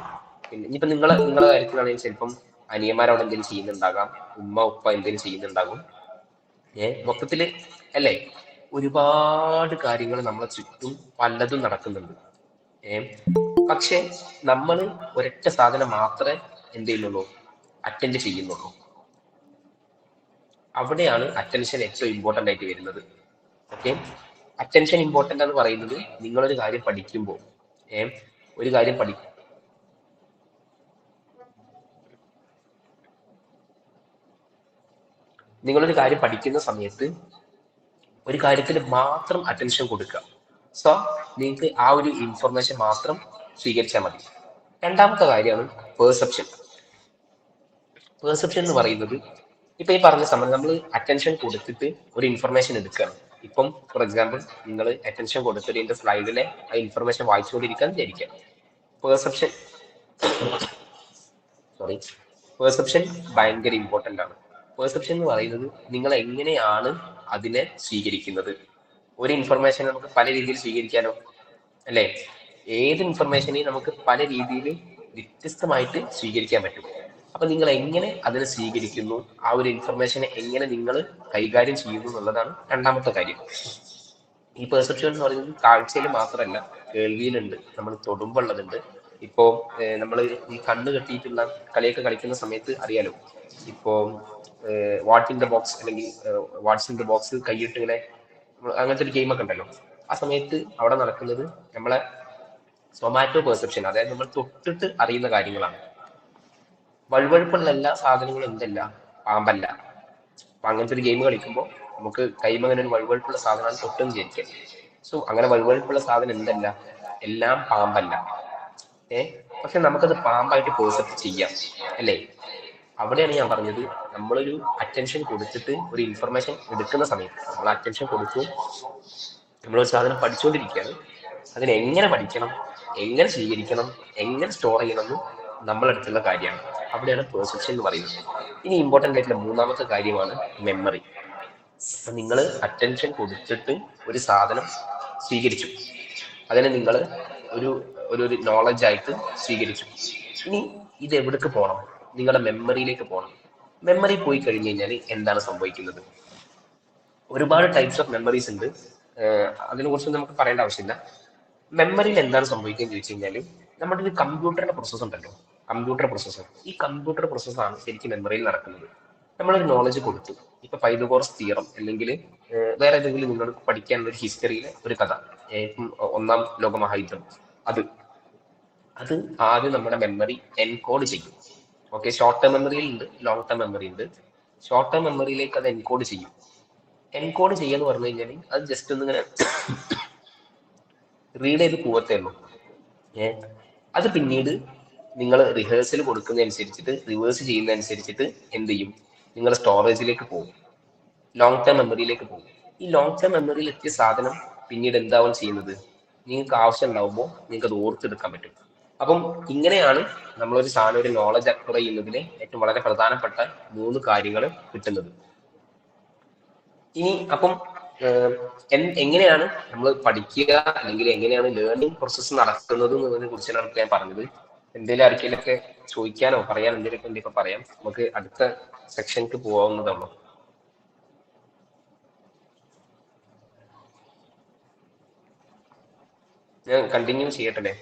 പിന്നെ ഇനിയിപ്പോ നിങ്ങളെ കാര്യത്തിലാണെങ്കിൽ ചിലപ്പം അനിയന്മാരവിടെ എന്തെങ്കിലും ചെയ്യുന്നുണ്ടാകാം, ഉമ്മ ഉപ്പ എന്തെങ്കിലും ചെയ്യുന്നുണ്ടാകും. മൊത്തത്തില് അല്ലേ, ഒരുപാട് കാര്യങ്ങൾ നമ്മളെ ചുറ്റും പലതും നടക്കുന്നുണ്ട്. പക്ഷെ നമ്മൾ ഒരൊറ്റ സാധനം മാത്രമേ എന്ത് ചെയ്യുന്നുള്ളൂ? അറ്റൻഡ് ചെയ്യുന്നുള്ളൂ. അവിടെയാണ് അറ്റൻഷൻ ഏറ്റവും ഇമ്പോർട്ടൻ്റ് ആയിട്ട് വരുന്നത്. ഓക്കെ. അറ്റൻഷൻ ഇമ്പോർട്ടൻ്റ് എന്ന് പറയുന്നത് നിങ്ങളൊരു കാര്യം പഠിക്കുമ്പോൾ ഒരു കാര്യം പഠിക്കുന്ന സമയത്ത് ഒരു കാര്യത്തിന് മാത്രം അറ്റൻഷൻ കൊടുക്കുക. സോ നിങ്ങൾക്ക് ആ ഒരു ഇൻഫർമേഷൻ മാത്രം സ്വീകരിച്ചാൽ മതി. രണ്ടാമത്തെ കാര്യമാണ് പെർസെപ്ഷൻ. പെർസെപ്ഷൻ എന്ന് പറയുന്നത് ഇപ്പൊ ഈ പറഞ്ഞ സമയം നമ്മൾ അറ്റൻഷൻ കൊടുത്തിട്ട് ഒരു ഇൻഫർമേഷൻ എടുക്കുകയാണ്. ഇപ്പം ഫോർ എക്സാമ്പിൾ നിങ്ങൾ അറ്റൻഷൻ കൊടുത്തിട്ട് ഇതിന്റെ സ്ലൈഡിലെ ആ ഇൻഫർമേഷൻ വായിച്ചുകൊണ്ടിരിക്കാന്ന് വിചാരിക്കാം. പെർസെപ്ഷൻ പെർസെപ്ഷൻ ഭയങ്കര ഇമ്പോർട്ടന്റ് ആണ്. പെർസെപ്ഷൻ എന്ന് പറയുന്നത് നിങ്ങൾ എങ്ങനെയാണ് അതിനെ സ്വീകരിക്കുന്നത്. ഒരു ഇൻഫർമേഷൻ നമുക്ക് പല രീതിയിൽ സ്വീകരിക്കാനോ അല്ലേ? ഏത് ഇൻഫർമേഷനെയും നമുക്ക് പല രീതിയിൽ വ്യത്യസ്തമായിട്ട് സ്വീകരിക്കാൻ പറ്റും. അപ്പൊ നിങ്ങൾ എങ്ങനെ അതിനെ സ്വീകരിക്കുന്നു, ആ ഒരു ഇൻഫർമേഷനെ എങ്ങനെ നിങ്ങൾ കൈകാര്യം ചെയ്യുന്നു എന്നുള്ളതാണ് രണ്ടാമത്തെ കാര്യം. ഈ പെർസെപ്ഷൻ എന്ന് പറയുന്നത് കാഴ്ചയിൽ മാത്രമല്ല, കേൾവിയിലുണ്ട്, നമ്മൾ തൊടുമ്പുള്ളതുണ്ട്. ഇപ്പോ നമ്മൾ ഈ കണ്ണ് കെട്ടിയിട്ടുള്ള കളിയൊക്കെ കളിക്കുന്ന സമയത്ത് അറിയാലോ, ഇപ്പോ വാട്ട് ഇൻ ദ ബോക്സ് അല്ലെങ്കിൽ വാട്ട്സ് ഇൻ ദ ബോക്സ് കൈയിട്ട് ഇങ്ങനെ അങ്ങനത്തെ ഒരു ഗെയിമൊക്കെ ഉണ്ടല്ലോ. ആ സമയത്ത് അവിടെ നടക്കുന്നത് നമ്മളെ സൊമാറ്റോ പെർസെപ്ഷൻ, അതായത് നമ്മൾ തൊട്ടിട്ട് അറിയുന്ന കാര്യങ്ങളാണ്. വഴുവഴുപ്പുള്ള എല്ലാ സാധനങ്ങളും എന്തല്ല, പാമ്പല്ല. അപ്പൊ അങ്ങനത്തെ ഒരു ഗെയിം കളിക്കുമ്പോൾ നമുക്ക് കൈമ അങ്ങനെ ഒരു വഴുവഴുപ്പുള്ള സാധനമാണ് തൊട്ടെന്ന് വിചാരിക്കാം. സോ അങ്ങനെ വഴുവഴുപ്പുള്ള സാധനം എന്തല്ല, എല്ലാം പാമ്പല്ല. പക്ഷെ നമുക്കത് പാമ്പായിട്ട് പെർസെപ്റ്റ് ചെയ്യാം അല്ലേ? അവിടെയാണ് ഞാൻ പറഞ്ഞത്, നമ്മളൊരു അറ്റൻഷൻ കൊടുത്തിട്ട് ഒരു ഇൻഫർമേഷൻ എടുക്കുന്ന സമയത്ത് നമ്മൾ അറ്റൻഷൻ കൊടുത്തു, നമ്മളൊരു സാധനം പഠിച്ചുകൊണ്ടിരിക്കുകയാണ്. അതിനെ എങ്ങനെ പഠിക്കണം, എങ്ങനെ സ്വീകരിക്കണം, എങ്ങനെ സ്റ്റോർ ചെയ്യണം എന്ന് നമ്മളടുത്തുള്ള കാര്യമാണ്. അവിടെയാണ് പെർസെപ്ഷൻ എന്ന് പറയുന്നത്. ഇനി ഇമ്പോർട്ടൻ്റ് ആയിട്ടുള്ള മൂന്നാമത്തെ കാര്യമാണ് മെമ്മറി. നിങ്ങൾ അറ്റൻഷൻ കൊടുത്തിട്ട് ഒരു സാധനം സ്വീകരിച്ചു, അതിനെ നിങ്ങൾ ഒരു ഒരു നോളജ് ആയിട്ട് സ്വീകരിച്ചു. ഇനി ഇത് എവിടേക്ക് പോകണം? നിങ്ങളുടെ മെമ്മറിയിലേക്ക് പോകണം. മെമ്മറി പോയി കഴിഞ്ഞു കഴിഞ്ഞാൽ എന്താണ് സംഭവിക്കുന്നത്? ഒരുപാട് ടൈപ്സ് ഓഫ് മെമ്മറീസ് ഉണ്ട്. അതിനെ കുറിച്ച് നമുക്ക് പറയേണ്ട ആവശ്യമില്ല. മെമ്മറിയിൽ എന്താണ് സംഭവിക്കുന്നത് ചോദിച്ചു കഴിഞ്ഞാൽ, നമ്മുടെ ഒരു കമ്പ്യൂട്ടറിന്റെ പ്രോസസ്സ് ഉണ്ടല്ലോ, കമ്പ്യൂട്ടർ പ്രോസസ്സർ. ഈ കമ്പ്യൂട്ടർ പ്രോസസ്സാണ് ശരിക്കും മെമ്മറിയിൽ നടക്കുന്നത്. നമ്മളൊരു നോളജ് കൊടുത്തു, ഇപ്പൊ പൈതഗോറസ് തിയറം അല്ലെങ്കിൽ വേറെ ഏതെങ്കിലും നിങ്ങൾ പഠിക്കാനുള്ള ഒരു ഹിസ്റ്ററിയിലെ ഒരു കഥ, ഒന്നാം ലോക മഹായുദ്ധം, അത് ആദ്യം നമ്മുടെ മെമ്മറി എൻകോഡ് ചെയ്യും. ഓക്കെ, ഷോർട്ട് ടേം മെമ്മറിയിൽ ഉണ്ട്, ലോങ് ടേം മെമ്മറി ഉണ്ട്. ഷോർട്ട് ടേം മെമ്മറിയിലേക്ക് അത് എൻകോഡ് ചെയ്യും. എൻകോഡ് ചെയ്യാന്ന് പറഞ്ഞു കഴിഞ്ഞാൽ അത് ജസ്റ്റ് ഒന്നിങ്ങനെ റീഡ് ചെയ്ത് പോകത്തേ ഉള്ളൂ. അത് പിന്നീട് നിങ്ങൾ റിഹേഴ്സൽ കൊടുക്കുന്നതനുസരിച്ചിട്ട്, റിവേഴ്സ് ചെയ്യുന്നതനുസരിച്ചിട്ട് എന്ത് ചെയ്യും? നിങ്ങൾ സ്റ്റോറേജിലേക്ക് പോകും, ലോങ് ടേം മെമ്മറിയിലേക്ക് പോകും. ഈ ലോങ് ടേം മെമ്മറിയിൽ എത്തിയ സാധനം പിന്നീട് എന്താവും ചെയ്യുന്നത്? നിങ്ങൾക്ക് ആവശ്യം ഉണ്ടാവുമ്പോൾ നിങ്ങൾക്ക് അത് ഓർത്തെടുക്കാൻ പറ്റും. അപ്പം ഇങ്ങനെയാണ് നമ്മളൊരു സാധനം, ഒരു നോളജ് അക്വയർ ചെയ്യുന്നതിന് ഏറ്റവും വളരെ പ്രധാനപ്പെട്ട 3 കാര്യങ്ങൾ കിട്ടുന്നത്. ഇനി അപ്പം എങ്ങനെയാണ് നമ്മൾ പഠിക്കുക അല്ലെങ്കിൽ എങ്ങനെയാണ് ലേണിംഗ് പ്രോസസ്സ് നടക്കുന്നത് എന്നതിനെ കുറിച്ചാണ് ഞാൻ പറഞ്ഞത്. എന്തെങ്കിലും ആർക്കെങ്കിലൊക്കെ ചോദിക്കാനോ പറയാൻ എന്തെങ്കിലുമൊക്കെ ഉണ്ടെങ്കിൽ പറയാം. നമുക്ക് അടുത്ത സെക്ഷനിലേക്ക് പോകാവുന്നതാണോ? ഞാൻ കണ്ടിന്യൂ ചെയ്യട്ടെ?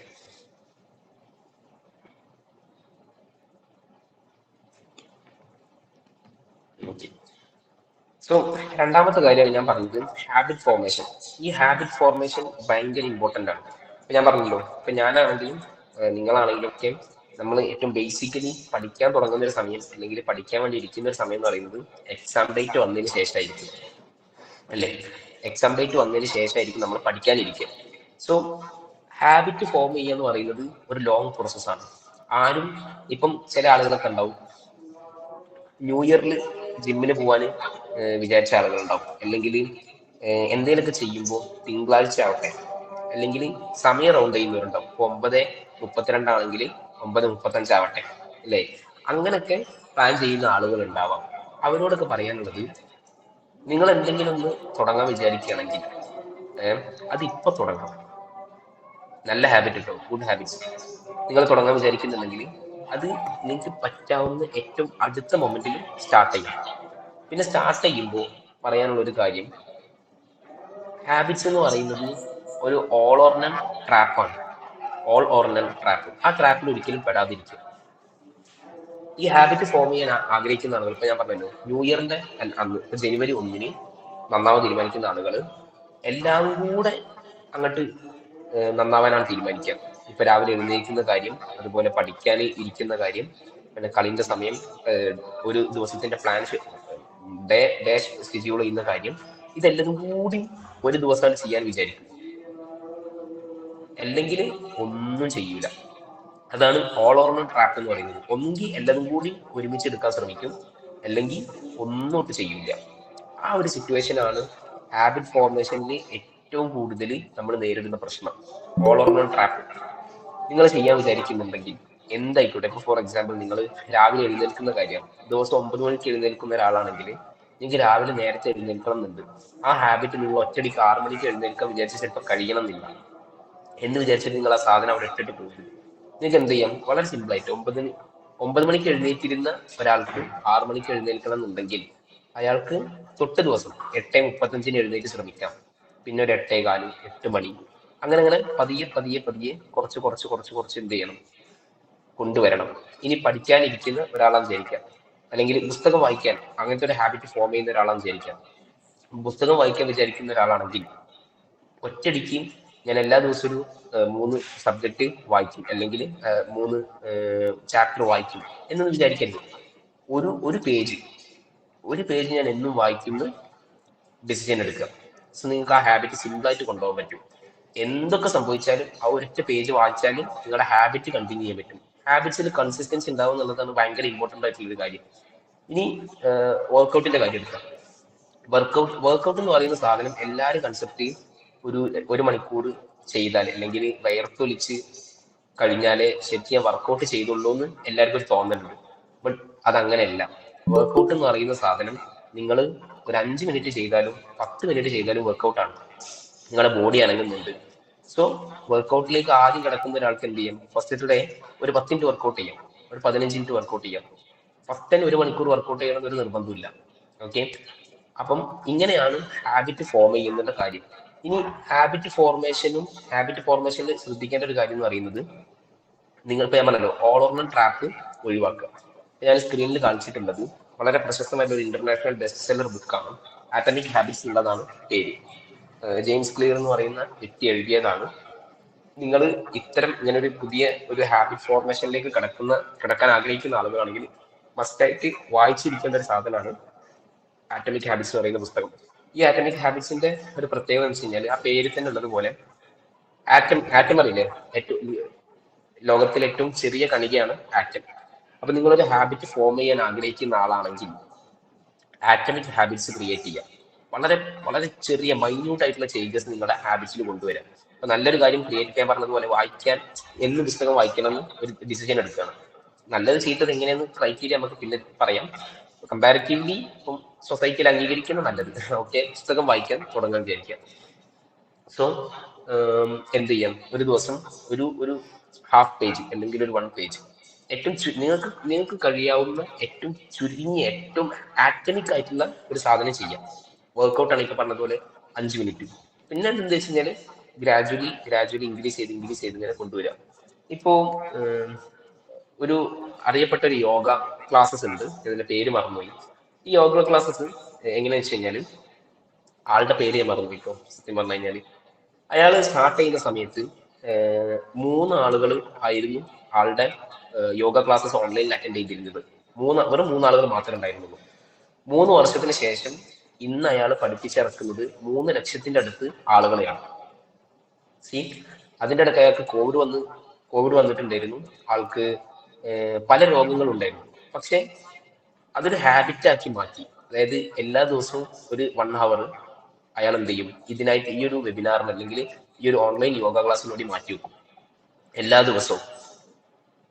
ഓക്കെ. സോ രണ്ടാമത്തെ കാര്യമാണ് ഞാൻ പറഞ്ഞത്, ഹാബിറ്റ് ഫോർമേഷൻ. ഈ ഹാബിറ്റ് ഫോർമേഷൻ ഭയങ്കര ഇമ്പോർട്ടൻ്റ് ആണ്. ഇപ്പൊ ഞാൻ പറഞ്ഞല്ലോ, ഇപ്പൊ ഞാനാണെങ്കിലും നിങ്ങളാണെങ്കിലും ഒക്കെ നമ്മൾ ഏറ്റവും ബേസിക്കലി പഠിക്കാൻ തുടങ്ങുന്ന ഒരു സമയം അല്ലെങ്കിൽ പഠിക്കാൻ വേണ്ടി ഇരിക്കുന്ന ഒരു സമയം എന്ന് പറയുന്നത് എക്സാം ഡേറ്റ് വന്നതിന് ശേഷമായിരിക്കും അല്ലേ? എക്സാം ഡേറ്റ് വന്നതിന് ശേഷമായിരിക്കും നമ്മൾ പഠിക്കാനിരിക്കുക. സോ ഹാബിറ്റ് ഫോം ചെയ്യുക എന്ന് പറയുന്നത് ഒരു ലോങ് പ്രോസസ്സാണ്. ആരും ഇപ്പം ചില ആളുകളൊക്കെ ഉണ്ടാവും, ന്യൂ ഇയറിൽ ജിമ്മിന് പോകാൻ വിചാരിച്ച ആളുകളുണ്ടാവും, അല്ലെങ്കിൽ എന്തെങ്കിലുമൊക്കെ ചെയ്യുമ്പോൾ തിങ്കളാഴ്ച ആവട്ടെ, അല്ലെങ്കിൽ സമയം റൗണ്ട് ചെയ്യുന്നവരുണ്ടാവും. ഇപ്പൊ 9:32 ആണെങ്കിൽ 9:35 ആവട്ടെ അല്ലേ? അങ്ങനെയൊക്കെ പ്ലാൻ ചെയ്യുന്ന ആളുകൾ ഉണ്ടാവാം. അവരോടൊക്കെ പറയാനുള്ളത്, നിങ്ങൾ എന്തെങ്കിലും ഒന്ന് തുടങ്ങാൻ വിചാരിക്കുകയാണെങ്കിൽ അത് ഇപ്പൊ തുടങ്ങണം. നല്ല ഹാബിറ്റ് കിട്ടും, ഗുഡ് ഹാബിറ്റ്സ് നിങ്ങൾ തുടങ്ങാൻ വിചാരിക്കുന്നുണ്ടെങ്കിൽ അത് നിങ്ങൾക്ക് പറ്റാവുന്ന ഏറ്റവും അടുത്ത മൊമെന്റിൽ സ്റ്റാർട്ട് ചെയ്യും. പിന്നെ സ്റ്റാർട്ട് ചെയ്യുമ്പോൾ പറയാനുള്ള ഒരു കാര്യം, ഹാബിറ്റ്സ് എന്ന് പറയുന്നത് ഒരു ഓൾ ഓർ നൺ ട്രാപ്പാണ്. All or none trap. ആ ട്രാപ്പിൽ ഒരിക്കലും പെടാതിരിക്കുക. ഈ ഹാബിറ്റ് ഫോം ചെയ്യാൻ ആഗ്രഹിക്കുന്ന ആളുകൾ, ഇപ്പൊ ഞാൻ പറഞ്ഞല്ലോ, ന്യൂ ഇയറിന്റെ അന്ന് ജനുവരി 1 നന്നാവാൻ തീരുമാനിക്കുന്ന ആളുകൾ എല്ലാം കൂടെ അങ്ങോട്ട് നന്നാവാനാണ് തീരുമാനിക്കുക. ഇപ്പൊ രാവിലെ എഴുന്നേൽക്കുന്ന കാര്യം, അതുപോലെ പഠിക്കാൻ ഇരിക്കുന്ന കാര്യം, പിന്നെ കളിന്റെ സമയം, ഒരു ദിവസത്തിന്റെ പ്ലാൻ, ഡേ ഷെഡ്യൂൾ ചെയ്യുന്ന കാര്യം, ഇതെല്ലാം കൂടി ഒരു ദിവസമാണ് ചെയ്യാൻ വിചാരിക്കും. അല്ലെങ്കിൽ ഒന്നും ചെയ്യൂല. അതാണ് ഓൾ ഓർ നൺ ട്രാപ്പ് എന്ന് പറയുന്നത്. ഒന്നുകിൽ എല്ലാതും കൂടി ഒരുമിച്ച് എടുക്കാൻ ശ്രമിക്കും, അല്ലെങ്കിൽ ഒന്നും ചെയ്യില്ല. ആ ഒരു സിറ്റുവേഷൻ ആണ് ഹാബിറ്റ് ഫോർമേഷനിൽ ഏറ്റവും കൂടുതൽ നമ്മൾ നേരിടുന്ന പ്രശ്നം, ഓൾ ഓർ നൺ ട്രാപ്പ്. നിങ്ങൾ ചെയ്യാൻ വിചാരിക്കുന്നുണ്ടെങ്കിൽ എന്തായിക്കോട്ടെ, ഇപ്പൊ ഫോർ എക്സാമ്പിൾ നിങ്ങൾ രാവിലെ എഴുന്നേൽക്കുന്ന കാര്യം, ദിവസം 9 മണിക്ക് എഴുന്നേൽക്കുന്ന ഒരാളാണെങ്കിൽ നിങ്ങൾക്ക് രാവിലെ നേരത്തെ എഴുന്നേൽക്കണം എന്നുണ്ട്. ആ ഹാബിറ്റ് നിങ്ങൾ ഒറ്റയടിക്ക് 6 മണിക്ക് എഴുന്നേൽക്കാൻ വിചാരിച്ച് ചിലപ്പോൾ കഴിയണം എന്നില്ല. എന്ന് വിചാരിച്ചിട്ട് നിങ്ങൾ ആ സാധനം അവിടെ ഇട്ടിട്ട് പോകും. നിങ്ങൾക്ക് എന്ത് ചെയ്യാം? വളരെ സിമ്പിൾ ആയിട്ട് 9 മണിക്ക് എഴുന്നേറ്റിരുന്ന ഒരാൾക്ക് 6 മണിക്ക് എഴുന്നേൽക്കണം എന്നുണ്ടെങ്കിൽ അയാൾക്ക് തൊട്ട് ദിവസം 8:35 എഴുന്നേറ്റ് ശ്രമിക്കാം. പിന്നെ ഒരു 8:15, 8 മണി, അങ്ങനെ പതിയെ പതിയെ പതിയെ കുറച്ച് എന്ത് ചെയ്യണം? കൊണ്ടുവരണം. ഇനി പഠിക്കാനിരിക്കുന്ന ഒരാളാന്ന് വിചാരിക്കാം, അല്ലെങ്കിൽ പുസ്തകം വായിക്കാൻ അങ്ങനത്തെ ഒരു ഹാബിറ്റ് ഫോം ചെയ്യുന്ന ഒരാളാന്ന് വിചാരിക്കാം. പുസ്തകം വായിക്കാൻ വിചാരിക്കുന്ന ഒരാളാണെങ്കിൽ ഒറ്റയടിക്ക് ഞാൻ എല്ലാ ദിവസവും ഒരു 3 സബ്ജക്റ്റ് വായിക്കും, അല്ലെങ്കിൽ 3 ചാപ്റ്റർ വായിക്കും എന്നൊന്നും വിചാരിക്കരുത്. ഒരു പേജ് ഞാൻ എന്നും വായിക്കുന്ന ഡിസിഷൻ എടുക്കുക. സോ നിങ്ങൾക്ക് ആ ഹാബിറ്റ് സിമ്പിളായിട്ട് കൊണ്ടുപോകാൻ പറ്റും. എന്തൊക്കെ സംഭവിച്ചാലും ആ ഒരൊറ്റ പേജ് വായിച്ചാലും നിങ്ങളുടെ ഹാബിറ്റ് കണ്ടിന്യൂ ചെയ്യാൻ പറ്റും. ഹാബിറ്റ്സിൽ കൺസിസ്റ്റൻസി ഉണ്ടാവും എന്നുള്ളതാണ് ഭയങ്കര ഇമ്പോർട്ടൻ്റ് ആയിട്ടുള്ള ഒരു കാര്യം. ഇനി വർക്കൗട്ടിന്റെ കാര്യം എടുക്കാം. വർക്കൗട്ട് എന്ന് പറയുന്ന സാധനം എല്ലാവരും കൺസെപ്റ്റ് ഒരു മണിക്കൂർ ചെയ്താൽ, അല്ലെങ്കിൽ വയർത്തൊലിച്ച് കഴിഞ്ഞാലേ ശരിക്കും ഞാൻ വർക്കൗട്ട് ചെയ്തുള്ളൂ എന്ന് എല്ലാവർക്കും ഒരു തോന്നലുണ്ട്. ബട്ട് അതങ്ങനെയല്ല. വർക്കൗട്ട് എന്ന് പറയുന്ന സാധനം നിങ്ങൾ ഒരു 5 മിനിറ്റ് ചെയ്താലും 10 മിനിറ്റ് ചെയ്താലും വർക്കൗട്ടാണ്. നിങ്ങളുടെ ബോഡി അനങ്ങുന്നുണ്ട്. സോ വർക്കൗട്ടിലേക്ക് ആദ്യം കിടക്കുന്ന ഒരാൾക്ക് എന്ത് ചെയ്യും? ഫസ്റ്റ് ഡേ ഒരു 10 മിനിറ്റ് വർക്കൗട്ട് ചെയ്യാം, ഒരു 15 മിനിറ്റ് വർക്കൗട്ട് ചെയ്യാം. ഫസ്റ്റ് ഒരു മണിക്കൂർ വർക്കൗട്ട് ചെയ്യണം എന്നൊരു നിർബന്ധമില്ല. ഓക്കെ, അപ്പം ഇങ്ങനെയാണ് ഹാബിറ്റ് ഫോം ചെയ്യുന്നതിന്റെ കാര്യം. ഇനി ഹാബിറ്റ് ഫോർമേഷനിൽ ശ്രദ്ധിക്കേണ്ട ഒരു കാര്യം എന്ന് പറയുന്നത്, നിങ്ങൾ ഇപ്പൊ ഞാൻ പറഞ്ഞല്ലോ ഓൾ ഓർ നൺ ട്രാപ്പ് ഒഴിവാക്കുക. ഞാൻ സ്ക്രീനിൽ കാണിച്ചിട്ടുള്ളത് വളരെ പ്രശസ്തമായിട്ടുള്ള ഒരു ഇന്റർനാഷണൽ ബെസ്റ്റ് സെല്ലർ ബുക്കാണ്. ആറ്റമിക് ഹാബിറ്റ്സ് ഉള്ളതാണ് പേര്. ജെയിംസ് ക്ലിയർ എന്ന് പറയുന്ന വ്യക്തി എഴുതിയതാണ്. നിങ്ങൾ ഇങ്ങനെ ഒരു പുതിയ ഒരു ഹാബിറ്റ് ഫോർമേഷനിലേക്ക് കിടക്കാൻ ആഗ്രഹിക്കുന്ന ആളുകളാണെങ്കിൽ മസ്റ്റായിട്ട് വായിച്ചിരിക്കേണ്ട ഒരു സാധനമാണ് ആറ്റമിക് ഹാബിറ്റ്സ് എന്ന് പറയുന്ന പുസ്തകം. ഈ ആറ്റമിക് ഹാബിറ്റ്സിന്റെ ഒരു പ്രത്യേകത എന്ന് വെച്ച് കഴിഞ്ഞാൽ ആ പേര് തന്നെ ഉള്ളതുപോലെ ആറ്റം അറിയില്ലേ, ലോകത്തിലെ ഏറ്റവും ചെറിയ കണികയാണ് ആറ്റം. അപ്പൊ നിങ്ങളൊരു ഹാബിറ്റ് ഫോം ചെയ്യാൻ ആഗ്രഹിക്കുന്ന ആളാണെങ്കിൽ ആറ്റമിക് ഹാബിറ്റ്സ് ക്രിയേറ്റ് ചെയ്യുക. വളരെ വളരെ ചെറിയ മൈന്യൂട്ട് ആയിട്ടുള്ള ചേഞ്ചസ് നിങ്ങളുടെ ഹാബിറ്റ്സിൽ കൊണ്ടുവരാം. അപ്പൊ നല്ലൊരു കാര്യം ക്രിയേറ്റ് ചെയ്യാൻ പറഞ്ഞതുപോലെ വായിക്കാൻ, എന്ന് പുസ്തകം വായിക്കണം എന്ന് ഒരു ഡിസിഷൻ എടുക്കുകയാണ്. നല്ലത് ചീത്തത് എങ്ങനെയെന്ന് ക്രൈറ്റീരിയ നമുക്ക് പിന്നെ പറയാം. കമ്പാരിറ്റീവ്ലി ഇപ്പം സൊസൈറ്റിയിൽ അംഗീകരിക്കുന്നത് നല്ലത്. ഓക്കെ, പുസ്തകം വായിക്കാൻ തുടങ്ങാൻ വിചാരിക്കാം. സോ എന്ത് ചെയ്യാം? ഒരു ദിവസം ഒരു ഹാഫ് പേജ് അല്ലെങ്കിൽ ഒരു 1 പേജ്, ഏറ്റവും നിങ്ങൾക്ക് കഴിയാവുന്ന ഏറ്റവും ചുരുങ്ങിയ ഏറ്റവും ആറ്റമിക് ആയിട്ടുള്ള ഒരു സാധനം ചെയ്യാം. വർക്കൗട്ട് ആണ് ഇപ്പൊ പറഞ്ഞതുപോലെ 5 മിനിറ്റ്. പിന്നെ എന്താ വെച്ച് കഴിഞ്ഞാല് ഗ്രാജുവലി ഇൻക്രീസ് ചെയ്ത് ഇങ്ങനെ കൊണ്ടുവരാം. ഇപ്പോ ഒരു അറിയപ്പെട്ട ഒരു യോഗ ക്ലാസ്സസ് ഉണ്ട്, ഇതിന്റെ പേര് മറന്നുപോയി. ഈ യോഗ ക്ലാസ്സസ് എങ്ങനെയാ വെച്ച് കഴിഞ്ഞാല്, ആളുടെ പേര് ഞാൻ മറന്നുപോയി ഇപ്പൊ സത്യം പറഞ്ഞു കഴിഞ്ഞാല്. അയാൾ സ്റ്റാർട്ട് ചെയ്യുന്ന സമയത്ത് 3 ആളുകൾ ആയിരുന്നു ആളുടെ യോഗ ക്ലാസ്സസ് ഓൺലൈനിൽ അറ്റൻഡ് ചെയ്തിരുന്നത്. വെറും 3 ആളുകൾ മാത്രമേ ഉണ്ടായിരുന്നുള്ളൂ. 3 വർഷത്തിന് ശേഷം ഇന്ന് അയാൾ പഠിപ്പിച്ചിറക്കുന്നത് 3 ലക്ഷത്തിന്റെ അടുത്ത് ആളുകളെയാണ്. അതിൻ്റെ ഇടയ്ക്ക് അയാൾക്ക് കോവിഡ് വന്നിട്ടുണ്ടായിരുന്നു. ആൾക്ക് പല രോഗങ്ങളും ഉണ്ടായിരുന്നു. പക്ഷെ അതൊരു ഹാബിറ്റാക്കി മാറ്റി. അതായത് എല്ലാ ദിവസവും ഒരു 1 അവർ അയാൾ എന്ത് ചെയ്യും? ഇതിനായിട്ട് ഈ ഒരു വെബിനാറിന് അല്ലെങ്കിൽ ഈ ഒരു ഓൺലൈൻ യോഗ ക്ലാസ്സിന് വേണ്ടി മാറ്റി വെക്കും എല്ലാ ദിവസവും.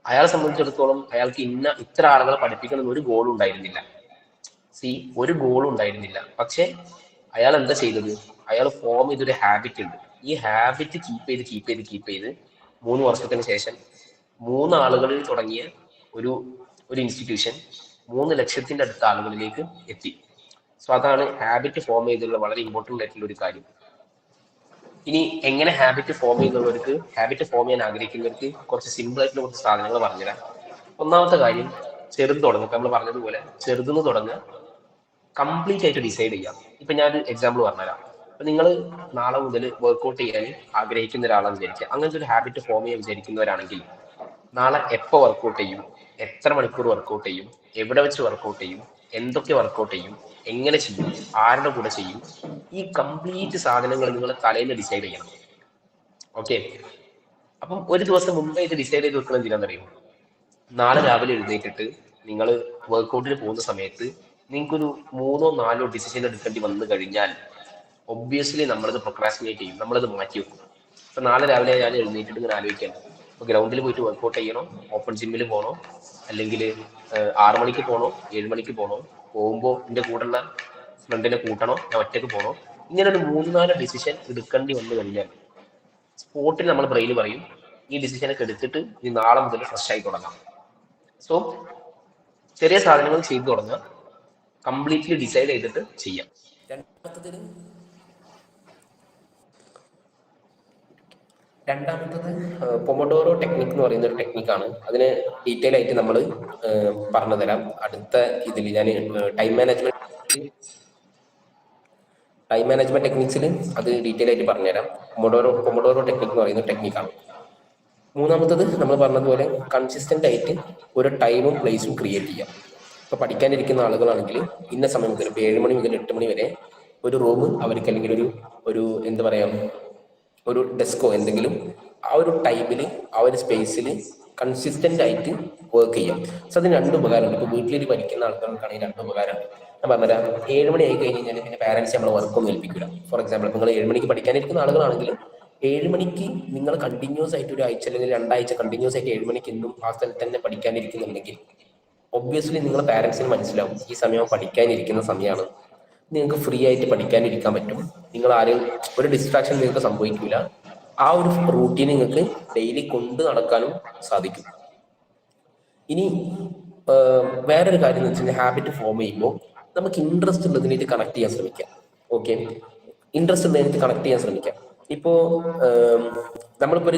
അയാളെ സംബന്ധിച്ചിടത്തോളം അയാൾക്ക് ഇത്ര ആളുകളെ പഠിപ്പിക്കണം ഒരു ഗോളും ഉണ്ടായിരുന്നില്ല. ഒരു ഗോളും ഉണ്ടായിരുന്നില്ല. പക്ഷെ അയാൾ എന്താ ചെയ്തത്? അയാൾ ഫോം ചെയ്തൊരു ഹാബിറ്റ് ഉണ്ട്. ഈ ഹാബിറ്റ് കീപ്പ് ചെയ്ത് 3 വർഷത്തിന് ശേഷം 3 ആളുകളിൽ തുടങ്ങിയ ഒരു ഇൻസ്റ്റിറ്റ്യൂഷൻ 3 ലക്ഷത്തിന്റെ അടുത്ത ആളുകളിലേക്ക് എത്തി. സോ അതാണ് ഹാബിറ്റ് ഫോം ചെയ്തിട്ടുള്ള വളരെ ഇമ്പോർട്ടൻ്റ് ആയിട്ടുള്ള ഒരു കാര്യം. ഇനി എങ്ങനെ ഹാബിറ്റ് ഫോം ചെയ്യുന്നവർക്ക്, ഹാബിറ്റ് ഫോം ചെയ്യാൻ ആഗ്രഹിക്കുന്നവർക്ക് കുറച്ച് സിമ്പിൾ ആയിട്ടുള്ള കുറച്ച് സാധനങ്ങൾ പറഞ്ഞുതരാം. ഒന്നാമത്തെ കാര്യം, ചെറുത് തുടങ്ങുക. നമ്മൾ പറഞ്ഞതുപോലെ ചെറുതെന്ന് തുടങ്ങുക, കംപ്ലീറ്റ് ആയിട്ട് ഡിസൈഡ് ചെയ്യാം. ഇപ്പൊ ഞാനൊരു എക്സാമ്പിൾ പറഞ്ഞുതരാം. അപ്പൊ നിങ്ങൾ നാളെ മുതൽ വർക്ക്ഔട്ട് ചെയ്യാൻ ആഗ്രഹിക്കുന്ന ഒരാളാണെന്ന് വിചാരിക്കുക. അങ്ങനത്തെ ഒരു ഹാബിറ്റ് ഫോം ചെയ്യാൻ വിചാരിക്കുന്നവരാണെങ്കിൽ നാളെ എപ്പോൾ വർക്ക്ഔട്ട് ചെയ്യും, എത്ര മണിക്കൂർ വർക്ക്ഔട്ട് ചെയ്യും, എവിടെ വെച്ച് വർക്ക്ഔട്ട് ചെയ്യും, എന്തൊക്കെ വർക്ക്ഔട്ട് ചെയ്യും, എങ്ങനെ ചെയ്യും, ആരുടെ കൂടെ ചെയ്യും, ഈ കംപ്ലീറ്റ് സാധനങ്ങൾ നിങ്ങൾ തലേന്ന് ഡിസൈഡ് ചെയ്യണം. ഓക്കെ, അപ്പം ഒരു ദിവസം മുമ്പേ ഇത് ഡിസൈഡ് ചെയ്ത് വെക്കണം എന്തിനാണെന്നറിയോ? നാളെ രാവിലെ എഴുന്നേറ്റിട്ട് നിങ്ങൾ വർക്കൗട്ടിന് പോകുന്ന സമയത്ത് നിങ്ങൾക്കൊരു 3 4 ഡിസിഷൻ എടുക്കേണ്ടി വന്നു കഴിഞ്ഞാൽ ഒബ്വിയസ്ലി നമ്മളത് പ്രൊക്രാസ്റ്റിനേറ്റ് ചെയ്യും, നമ്മളത് മാറ്റി വെക്കും. ഇപ്പൊ നാളെ രാവിലെ ഞാൻ എഴുന്നേറ്റിട്ട് ഇങ്ങനെ ആലോചിക്കാൻ, ഇപ്പൊ ഗ്രൗണ്ടിൽ പോയിട്ട് വർക്കൗട്ട് ചെയ്യണോ, ഓപ്പൺ ജിമ്മിൽ പോകണോ, അല്ലെങ്കിൽ 6 മണിക്ക് പോകണോ, 7 മണിക്ക് പോകണോ, പോകുമ്പോൾ എൻ്റെ കൂടെയുള്ള ഫ്രണ്ടിനെ കൂട്ടണോ, ഞാൻ ഒറ്റയ്ക്ക് പോകണോ, ഇങ്ങനെ ഒരു 3 4 ഡിസിഷൻ എടുക്കേണ്ടി വന്നു കഴിഞ്ഞാൽ സ്പോട്ടിൽ നമ്മൾ ബ്രെയിൻ പറയും ഈ ഡിസിഷനൊക്കെ എടുത്തിട്ട് ഈ നാളെ മുതൽ ഫ്രഷ് ആയി തുടങ്ങാം. സോ ചെറിയ സാധനങ്ങൾ ചെയ്തു തുടങ്ങുക, കംപ്ലീറ്റ്ലി ഡിസൈഡ് ചെയ്തിട്ട് ചെയ്യാം. രണ്ടാമത്തത് പൊമോഡോറോ ടെക്നിക് എന്ന് പറയുന്ന ഒരു ടെക്നിക്കാണ്. അതിന് ഡീറ്റെയിൽ ആയിട്ട് നമ്മൾ പറഞ്ഞു തരാം അടുത്ത ഇതിൽ. ഞാൻ ടൈം മാനേജ്മെന്റ് ടെക്നിക്സിൽ അത് ഡീറ്റെയിൽ ആയിട്ട് പറഞ്ഞുതരാം. പൊമോഡോറോ ടെക്നിക് എന്ന് പറയുന്ന ടെക്നിക്കാണ്. മൂന്നാമത്തത് നമ്മൾ പറഞ്ഞതുപോലെ കൺസിസ്റ്റന്റ് ആയിട്ട് ഒരു ടൈമും പ്ലേസും ക്രിയേറ്റ് ചെയ്യാം. ഇപ്പൊ പഠിക്കാനിരിക്കുന്ന ആളുകളാണെങ്കിൽ ഇന്ന സമയം മുതൽ 7 മണി മുതൽ 8 മണി വരെ ഒരു റൂം അവർക്ക്, അല്ലെങ്കിൽ ഒരു എന്താ പറയാ, ഒരു ഡെസ്കോ എന്തെങ്കിലും ആ ഒരു ടൈമിൽ ആ ഒരു സ്പേസിൽ കൺസിസ്റ്റന്റ് ആയിട്ട് വർക്ക് ചെയ്യാം. സോ അതിന് 2 ഉപകാരമുണ്ട്. ഇപ്പൊ വീട്ടിൽ പഠിക്കുന്ന ആൾക്കാർക്കാണെങ്കിൽ 2 ഉപകാരമുണ്ട്. ഞാൻ പറഞ്ഞുതരാം. 7 മണി ആയി കഴിഞ്ഞ് കഴിഞ്ഞാൽ പിന്നെ പാരന്റ്സ് നമ്മളെ വർക്കൊന്നും ഏൽപ്പിക്കില്ല. ഫോർ എക്സാമ്പിൾ, നിങ്ങൾ 7 മണിക്ക് പഠിക്കാനിരിക്കുന്ന ആളുകളാണെങ്കിൽ 7 മണിക്ക് നിങ്ങൾ കണ്ടിന്യൂസ് ആയിട്ട് ഒരു ആഴ്ച അല്ലെങ്കിൽ 2 ആഴ്ച കണ്ടിന്യൂസ് ആയിട്ട് 7 മണിക്ക് എന്നും ആ സ്ഥലത്ത് തന്നെ പഠിക്കാനിരിക്കുന്നുണ്ടെങ്കിൽ ഒബ്വിയസ്ലി നിങ്ങളെ പാരന്റ്സിന് മനസ്സിലാവും ഈ സമയം പഠിക്കാനിരിക്കുന്ന സമയമാണ്, നിങ്ങൾക്ക് ഫ്രീ ആയിട്ട് പഠിക്കാനിരിക്കാൻ പറ്റും, നിങ്ങൾ ആരും ഒരു ഡിസ്ട്രാക്ഷൻ നിങ്ങൾക്ക് സംഭവിക്കില്ല, ആ ഒരു റൂട്ടീൻ നിങ്ങൾക്ക് ഡെയിലി കൊണ്ട് നടക്കാനും സാധിക്കും. ഇനി വേറൊരു കാര്യം എന്ന് വെച്ചാൽ ഹാബിറ്റ് ഫോം ചെയ്യുമ്പോൾ നമുക്ക് ഇൻട്രസ്റ്റ് ഉള്ളതിനായിട്ട് കണക്ട് ചെയ്യാൻ ശ്രമിക്കാം. ഓക്കെ, ഇൻട്രസ്റ്റ് ഉള്ളതിനായിട്ട് കണക്ട് ചെയ്യാൻ ശ്രമിക്കാം. ഇപ്പോ നമ്മളിപ്പോ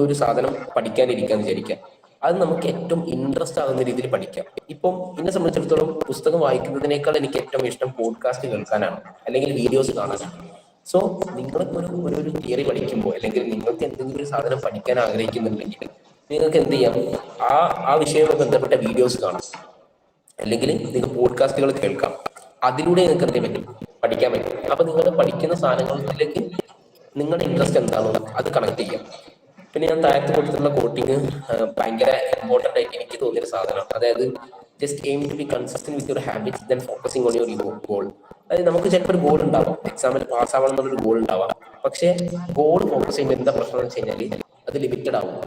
ഒരു സാധനം പഠിക്കാനിരിക്കാന്ന് വിചാരിക്കാം, അത് നമുക്ക് ഏറ്റവും ഇൻട്രസ്റ്റ് ആകുന്ന രീതിയിൽ പഠിക്കാം. ഇപ്പം എന്നെ സംബന്ധിച്ചിടത്തോളം പുസ്തകം വായിക്കുന്നതിനേക്കാൾ എനിക്ക് ഏറ്റവും ഇഷ്ടം പോഡ്കാസ്റ്റ് കേൾക്കാനാണ്, അല്ലെങ്കിൽ വീഡിയോസ് കാണാനാണ്. സോ നിങ്ങളിപ്പോ ഒരു തിയറി പഠിക്കുമ്പോൾ, അല്ലെങ്കിൽ നിങ്ങൾക്ക് എന്തെങ്കിലും ഒരു സാധനം പഠിക്കാൻ ആഗ്രഹിക്കുന്നുണ്ടെങ്കിൽ നിങ്ങൾക്ക് എന്ത് ചെയ്യാം, ആ വിഷയവുമായി ബന്ധപ്പെട്ട വീഡിയോസ് കാണാം, അല്ലെങ്കിൽ നിങ്ങൾക്ക് പോഡ്കാസ്റ്റുകൾ കേൾക്കാം. അതിലൂടെ നിങ്ങൾക്ക് എന്ത് പറ്റും, പഠിക്കാൻ പറ്റും. അപ്പൊ നിങ്ങൾ പഠിക്കുന്ന സാധനങ്ങളിലേക്ക് നിങ്ങളുടെ ഇൻട്രസ്റ്റ് എന്താണോ അത് കണക്ട് ചെയ്യാം. പിന്നെ ഞാൻ താഴത്ത് കൊടുത്തിട്ടുള്ള കോട്ടിങ് ഭയങ്കര ഇമ്പോർട്ടൻ്റ് ആയിട്ട് എനിക്ക് തോന്നിയൊരു സാധനമാണ്. അതായത് just aim to be consistent with your habits then focusing on your goal. അതായത് നമുക്ക് ചിലപ്പോൾ ഒരു ഗോൾ ഉണ്ടാവാം, എക്സാമിൽ പാസ്സാവണം എന്നുള്ളൊരു ഗോൾ ഉണ്ടാവാം. പക്ഷേ ഗോൾ ഫോക്കസ് ചെയ്യുമ്പോൾ എന്താ പ്രശ്നം എന്ന് വെച്ച് കഴിഞ്ഞാൽ അത് ലിമിറ്റഡ് ആവും.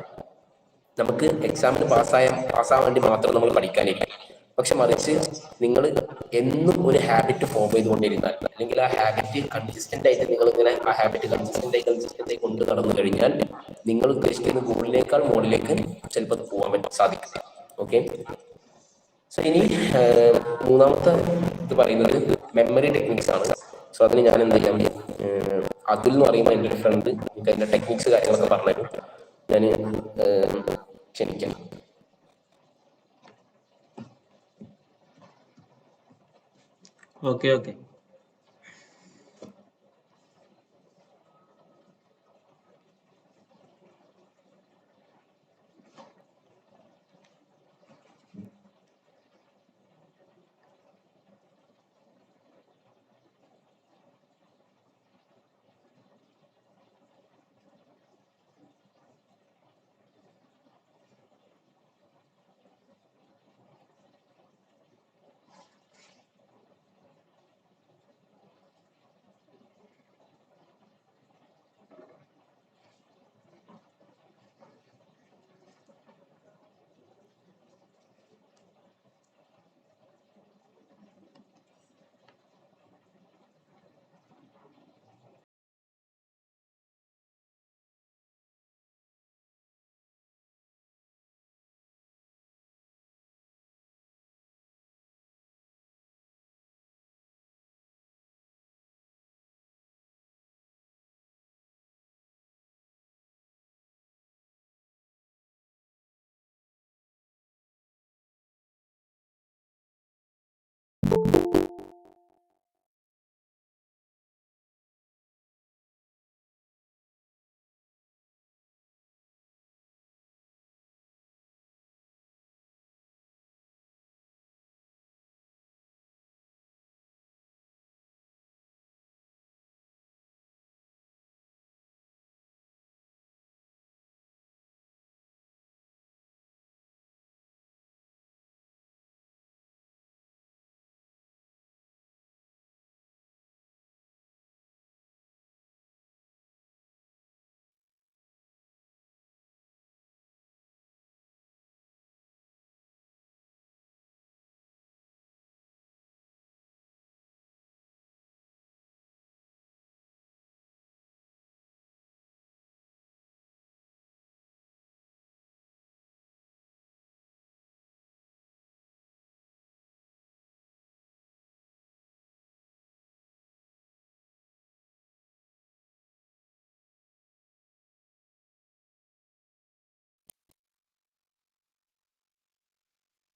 നമുക്ക് എക്സാമിന് പാസ്സാവാൻ വേണ്ടി മാത്രം നമ്മൾ പഠിക്കാനിരിക്കും. പക്ഷെ മറിച്ച് നിങ്ങൾ എന്നും ഒരു ഹാബിറ്റ് ഫോം ചെയ്തുകൊണ്ടിരുന്നാൽ, അല്ലെങ്കിൽ ആ ഹാബിറ്റ് കൺസിസ്റ്റന്റ് ആയിട്ട് നിങ്ങൾ ഇങ്ങനെ ആ ഹാബിറ്റ് കൺസിസ്റ്റന്റ് ആയി കൊണ്ട് നടന്നു കഴിഞ്ഞാൽ നിങ്ങൾ ഉദ്ദേശിക്കുന്ന ഗോളിനേക്കാൾ മുകളിലേക്ക് ചിലപ്പോൾ പോകാൻ സാധിക്കും. ഓക്കെ, സോ ഇനി മൂന്നാമത്തെ ഇത് പറയുന്നത് മെമ്മറി ടെക്നിക്സ് ആണ്. സോ അതിന് ഞാൻ എന്ത് ചെയ്യാം, അതുൽ എന്ന് പറയുമ്പോൾ എൻ്റെ ഒരു ഫ്രണ്ട് എനിക്ക് അതിൻ്റെ ടെക്നിക്സ് കാര്യങ്ങളൊക്കെ പറഞ്ഞു ഞാൻ ക്ഷണിക്കാം. Okay okay.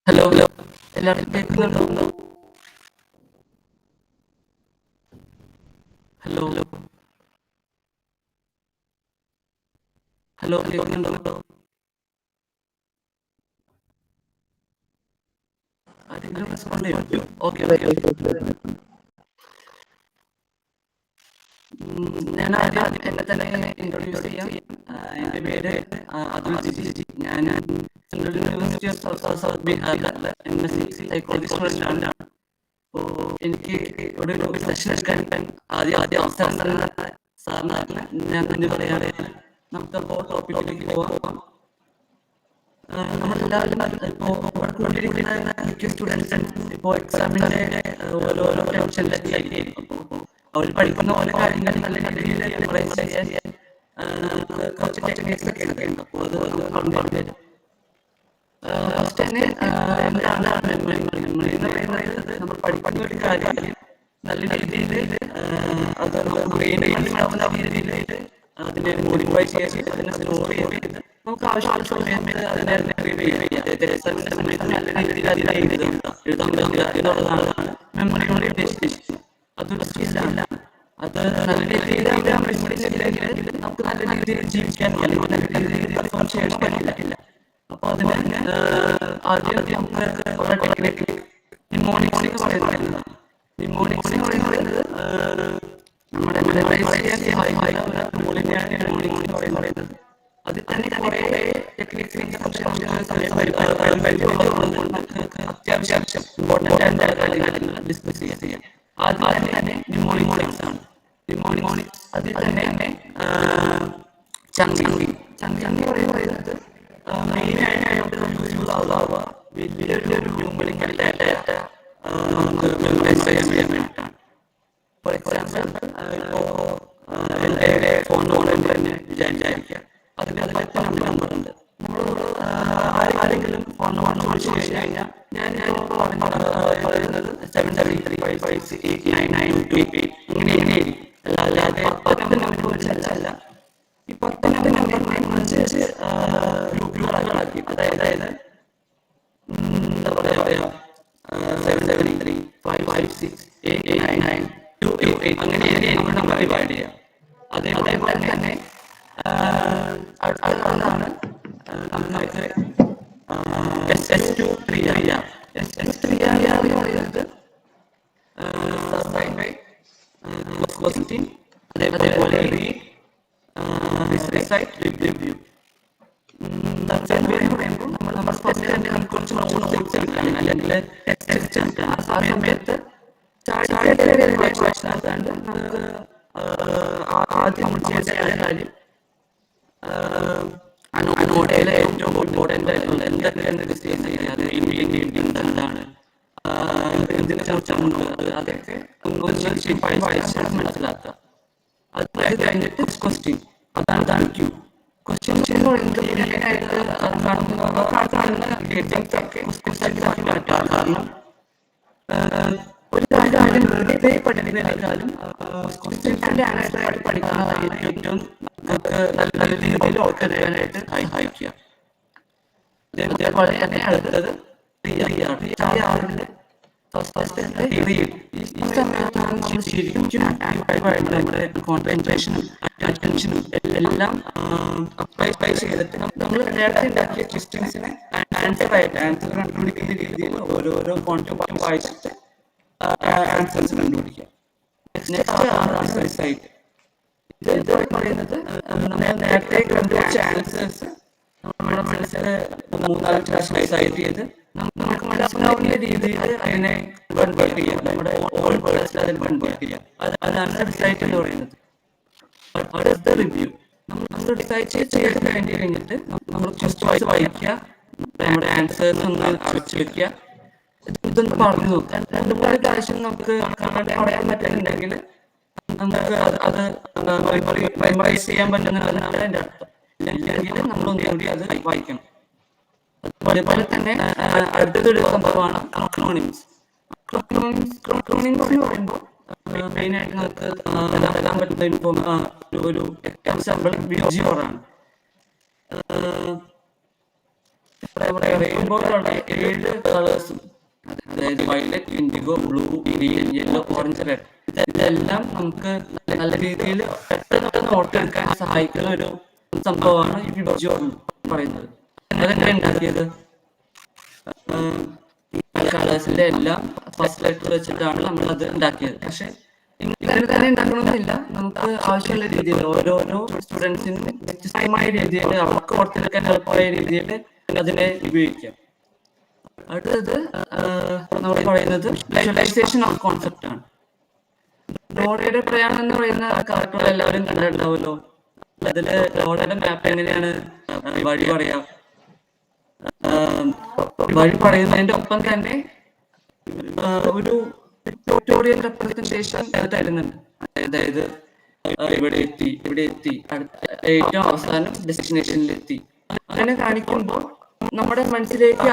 ഹലോ എല്ലാവർക്കും കേൾക്കുന്നുണ്ടോ? ഹലോ ഹലോ കേൾക്കുന്നുണ്ടോ? ആരെങ്കിലും റെസ്പോണ്ട് ചെയ്യോ? Okay okay okay. ഞാൻ ആദ്യം എന്നെ തന്നെ ഇൻട്രൊഡ്യൂസ് ചെയ്യാം. എൻ്റെ പേര് അതുൽ ജിജി. ഞാൻ സെൻട്രൽ യൂണിവേഴ്സിറ്റി ഓഫ് സൗത്ത് ബീഹാറിലെ MSc സൈക്കോളജി സ്റ്റുഡൻ്റ് ആണ്. അപ്പോൾ എനിക്ക് ഇവിടെ ഒരു സെഷൻ എടുക്കാൻ ആദ്യം അവസരം തന്ന സാറിന് ഞാൻ നന്ദി പറയാതെ നമുക്കപ്പോൾ ടോപ്പിക്കിലേക്ക് പോവാം. നമ്മളെല്ലാവരും ഇപ്പോൾ ഇവിടെ കൂടിയിരിക്കുന്ന മിക്ക സ്റ്റുഡൻസും ഇപ്പോൾ എക്സാമിൻ്റെ ഓരോരോ ടെൻഷനിലൊക്കെ ആയിരിക്കും. അപ്പോൾ അവർ പഠിക്കുന്ന ഓരോ കാര്യങ്ങൾ നല്ല രീതിയിൽ മെമ്മറൈസ് ചെയ്യാൻ കുറച്ച് ടെക്നിക്സ് ഒക്കെ ഉണ്ട്. അപ്പോൾ അത് പറഞ്ഞു തരും. ഫസ്റ്റ് തന്നെ എന്താണ് മെമ്മറി എന്ന് പറയുന്നത്? നമ്മൾ പഠിക്കുന്ന ഒരു കാര്യം നല്ല രീതിയിൽ അത് ബ്രെയിനിൽ മനസ്സിലാവുന്ന രീതിയിൽ അതിനെ മോഡിഫൈ ചെയ്ത് അതിനെ സ്റ്റോർ ചെയ്ത് നമുക്ക് ആവശ്യമുള്ള സമയത്ത് അതിനെ റിവൈവ് ചെയ്യാം. സമയത്ത് നല്ല രീതിയിൽ അതിനെ എഴുതാൻ പറ്റുക എന്നുള്ളതാണ് മെമ്മറിയോട് ഉദ്ദേശിക്കുന്നത്. അതൊരു സ്കില്ലല്ല. അത് നല്ല രീതിയിൽ മെമ്മറി ചെയ്തില്ലെങ്കിൽ നമുക്ക് നല്ല രീതിയിൽ ജീവിക്കാൻ അല്ലെങ്കിൽ നല്ല രീതിയിൽ പെർഫോം ചെയ്യാൻ പറ്റില്ല. അപ്പോൾ അതിന് ആദ്യം നമുക്ക് ടെക്നിക്ക് നിമോണിക്സ് എന്ന് പറയുന്നത്. നിമോണിക്സ് എന്ന് പറയുന്നത് നമ്മുടെ മെമ്മറൈസ് ചെയ്യാൻ സഹായിക്കുന്ന ഒരു ടൂളിനെയാണ് നിമോണിക്സ് എന്ന് പറയുന്നത്. അതിൽ തന്നെ കുറേ ടെക്നിക്സിനെ കുറിച്ച് അത്യാവശ്യം ഇമ്പോർട്ടൻ്റ് ആയിട്ടുള്ള കാര്യങ്ങൾ ഡിസ്കസ് ചെയ്യാം. ആദ്യം തന്നെ നിമോണിക്സ് ആണ്. നിമോണിക്സ് അതിൽ തന്നെ ചങ്കി പറയുന്നത് മെയിനായിട്ട് യൂസ് ആവുക വലിയൊരു ന്യൂമറിക്കൽ ഡാറ്റ മെമ്മറൈസ് ചെയ്യാൻ വേണ്ടിയിട്ടാണ്. ഫോർ എക്സാമ്പിൾ ഇപ്പോൾ എൻ്റെ ഫോൺ നമ്പർ തന്നെ വിചാരിക്കുക. അതിനകത്ത് 10 നമ്പറുണ്ട്. നമ്മൾ ആരെങ്കിലും ഫോൺ നമ്പർ ചോദിച്ചു കഴിഞ്ഞാൽ ഞാൻ പറയുന്നത് 77355689928 അങ്ങനെയായിരിക്കും. അല്ലാതെ 10 നമ്പർ വെച്ചല്ല. ഈ 10 നമ്പറിനെ കുറിച്ച് ഗ്രൂപ്പുകളാക്കി, അതായത് എന്താ പറയുക 77355689928 അങ്ങനെയായിരിക്കും നമ്മൾ ഡിവൈഡ് ചെയ്യുക. അതേപോലെ തന്നെ അടുത്തതാണ് നമുക്ക് S2 എന്ന് പറയുന്നത് ക്വസ്റ്റ്യൻ, അതേപോലെ റിവ്യൂ. പറയുമ്പോൾ നമ്മൾ ഫസ്റ്റ് തന്നെ കുറച്ച് നോട്ട്സ് എടുക്കുകയാണ്, അല്ലെങ്കിൽ ടെക്സ്റ്റ് എടുക്കുകയാണ്. ആ സമയത്ത് വായിച്ചാണ്ട് നമുക്ക് ആദ്യം നമ്മൾ ചെയ്യേണ്ട കാര്യം നോട്ടയിലെ ഏറ്റവും ഇമ്പോർട്ടൻ്റ് ആയിട്ടുള്ള എന്തൊക്കെയാണ് ഡിസ്കസ് ചെയ്യുന്നത്, അത് എന്താണ്, എന്തിനെ കുറിച്ചാണ്, അതൊക്കെ വായിച്ചാൽ മനസ്സിലാക്കുക. അത് കഴിഞ്ഞിട്ട് ക്വസ്റ്റ്യൻ, അതാണ് ക്യൂ. ക്വസ്റ്റ്യൻ എന്ന് പറയുന്നത് മെയിനായിട്ട് കാണുന്ന ഗെറ്റിംഗ്സ് ഒക്കെ ക്വസ്റ്റ്യൻസാക്കി മാറ്റാം. കാരണം ഒരു കാര്യം വെറുതെ പഠിക്കുന്നതിനേക്കാളും ക്വസ്റ്റ്യൻസിന്റെ ആൻസറായിട്ട് പഠിക്കുന്നതായിരിക്കും ഏറ്റവും നമുക്ക് നല്ല രീതിയിൽ ഓർക്കാനായിട്ട് സഹായിക്കുക. അതേപോലെ തന്നെ അടുത്തത് ഈ സമയത്താണ് നമ്മൾ ശരിക്കും ആക്റ്റീവായിട്ട് നമ്മുടെ കോൺസെൻട്രേഷനും അറ്റൻഷനും എല്ലാം അപ്ലൈ ചെയ്തിട്ട് നമ്മൾ നേരത്തെ ഉണ്ടാക്കിയ ക്വസ്റ്റ്യൻസിനെ ആൻസർ കണ്ടുപിടിക്കുന്ന രീതിയിൽ ഓരോരോ കോൺസെപ്റ്റും വായിച്ചിട്ട് ആൻസേഴ്സ് കണ്ടുപിടിക്കുക. Next recite. ഇത് പറയുന്നത് നമ്മൾ നേരത്തെ കണ്ടുപിടിച്ച ആൻസേഴ്സ് നമ്മുടെ മനസ്സിൽ 3-4 പ്രാവശ്യം റിസൈറ്റ് ചെയ്ത് നമുക്ക് മനസ്സിലാവുന്ന രീതിയിൽ അതിനെ കൺവേർട്ട് ചെയ്യാം. നമ്മുടെ ഓൾ വേർഡ്സിൽ അതിൽ കൺവേർട്ട് ചെയ്യാം. അതാണ് റിസൈറ്റ് എന്ന് പറയുന്നത്. അടുത്ത റിവ്യൂ. നമ്മൾ റിസൈറ്റ് ചെയ്ത് കഴിഞ്ഞിട്ട് നമ്മൾ ജസ്റ്റ് വായിക്കുക, നമ്മുടെ ആൻസേഴ്സ് ഒന്ന് അടച്ചു വെക്കുക, ഇതൊന്ന് പറഞ്ഞു നോക്കുക. 2-3 പ്രാവശ്യം നമുക്ക് പറയാൻ പറ്റുന്നുണ്ടെങ്കിൽ നമുക്ക് അത് മെമ്മറൈസ് ചെയ്യാൻ പറ്റുന്നതാണ് എൻ്റെ അർത്ഥം. ഇല്ലെങ്കിൽ നമ്മളൊന്നും കൂടി അത് വായിക്കണം. അതേപോലെ തന്നെ അടുത്തൊരു സംഭവമാണ് അക്രോണിംസ്. എന്ന് പറയുമ്പോൾ മെയിനായിട്ട് നമുക്ക് തരാൻ പറ്റുന്ന ഒരു എക്സാമ്പിൾ വിജിയോറാണ്. റെയിൻബോയിലുള്ള 7 കളേഴ്സും, അതായത് violet, IndiGo, blue, green, yellow, orange, red, ഇതെല്ലാം നമുക്ക് നല്ല രീതിയിൽ പെട്ടെന്ന് ഓർത്തെടുക്കാൻ സഹായിക്കുന്ന ഒരു സംഭവമാണ് ഈ വിബ്ജിയോ എന്ന് പറയുന്നത്. അതെങ്ങനെ ഉണ്ടാക്കിയത്? ഈ കളേഴ്സിന്റെ എല്ലാം ഫസ്റ്റ് ലെറ്റർ വെച്ചിട്ടാണ് നമ്മൾ അത് ഉണ്ടാക്കിയത്. പക്ഷെ ഇങ്ങനെ തന്നെ ഉണ്ടാക്കണമെന്നില്ല, നമുക്ക് ആവശ്യമുള്ള രീതിയിൽ ഓരോരോ സ്റ്റുഡൻസിനും വ്യത്യസ്തമായ രീതിയിൽ അവർക്ക് ഓർത്തെടുക്കാൻ എളുപ്പമായ രീതിയിൽ അതിനെ ഉപയോഗിക്കാം. അടുത്തത് നമ്മൾ പറയുന്നത് വിഷ്വലൈസേഷൻ ഓഫ് കോൺസെപ്റ്റ് ആണ്. ഡോറയുടെ പ്രയാണം എന്ന് പറയുന്ന കാർട്ടൂൺ എല്ലാവരും കണ്ടിട്ടുണ്ടാവുമല്ലോ. അതില് ഡോറയുടെ മാപ്പ് എങ്ങനെയാണ് വഴി പറയാ, വഴി പറയുന്നതിന്റെ ഒപ്പം തന്നെ ഒരു പിക്ടോറിയൽ റെപ്രസെന്റേഷൻ തരുന്നുണ്ട്. അതായത് ഇവിടെ എത്തി, ഏറ്റവും അവസാനം ഡെസ്റ്റിനേഷനിലെത്തി, അങ്ങനെ കാണിക്കുമ്പോൾ നമ്മുടെ മനസ്സിലേക്ക്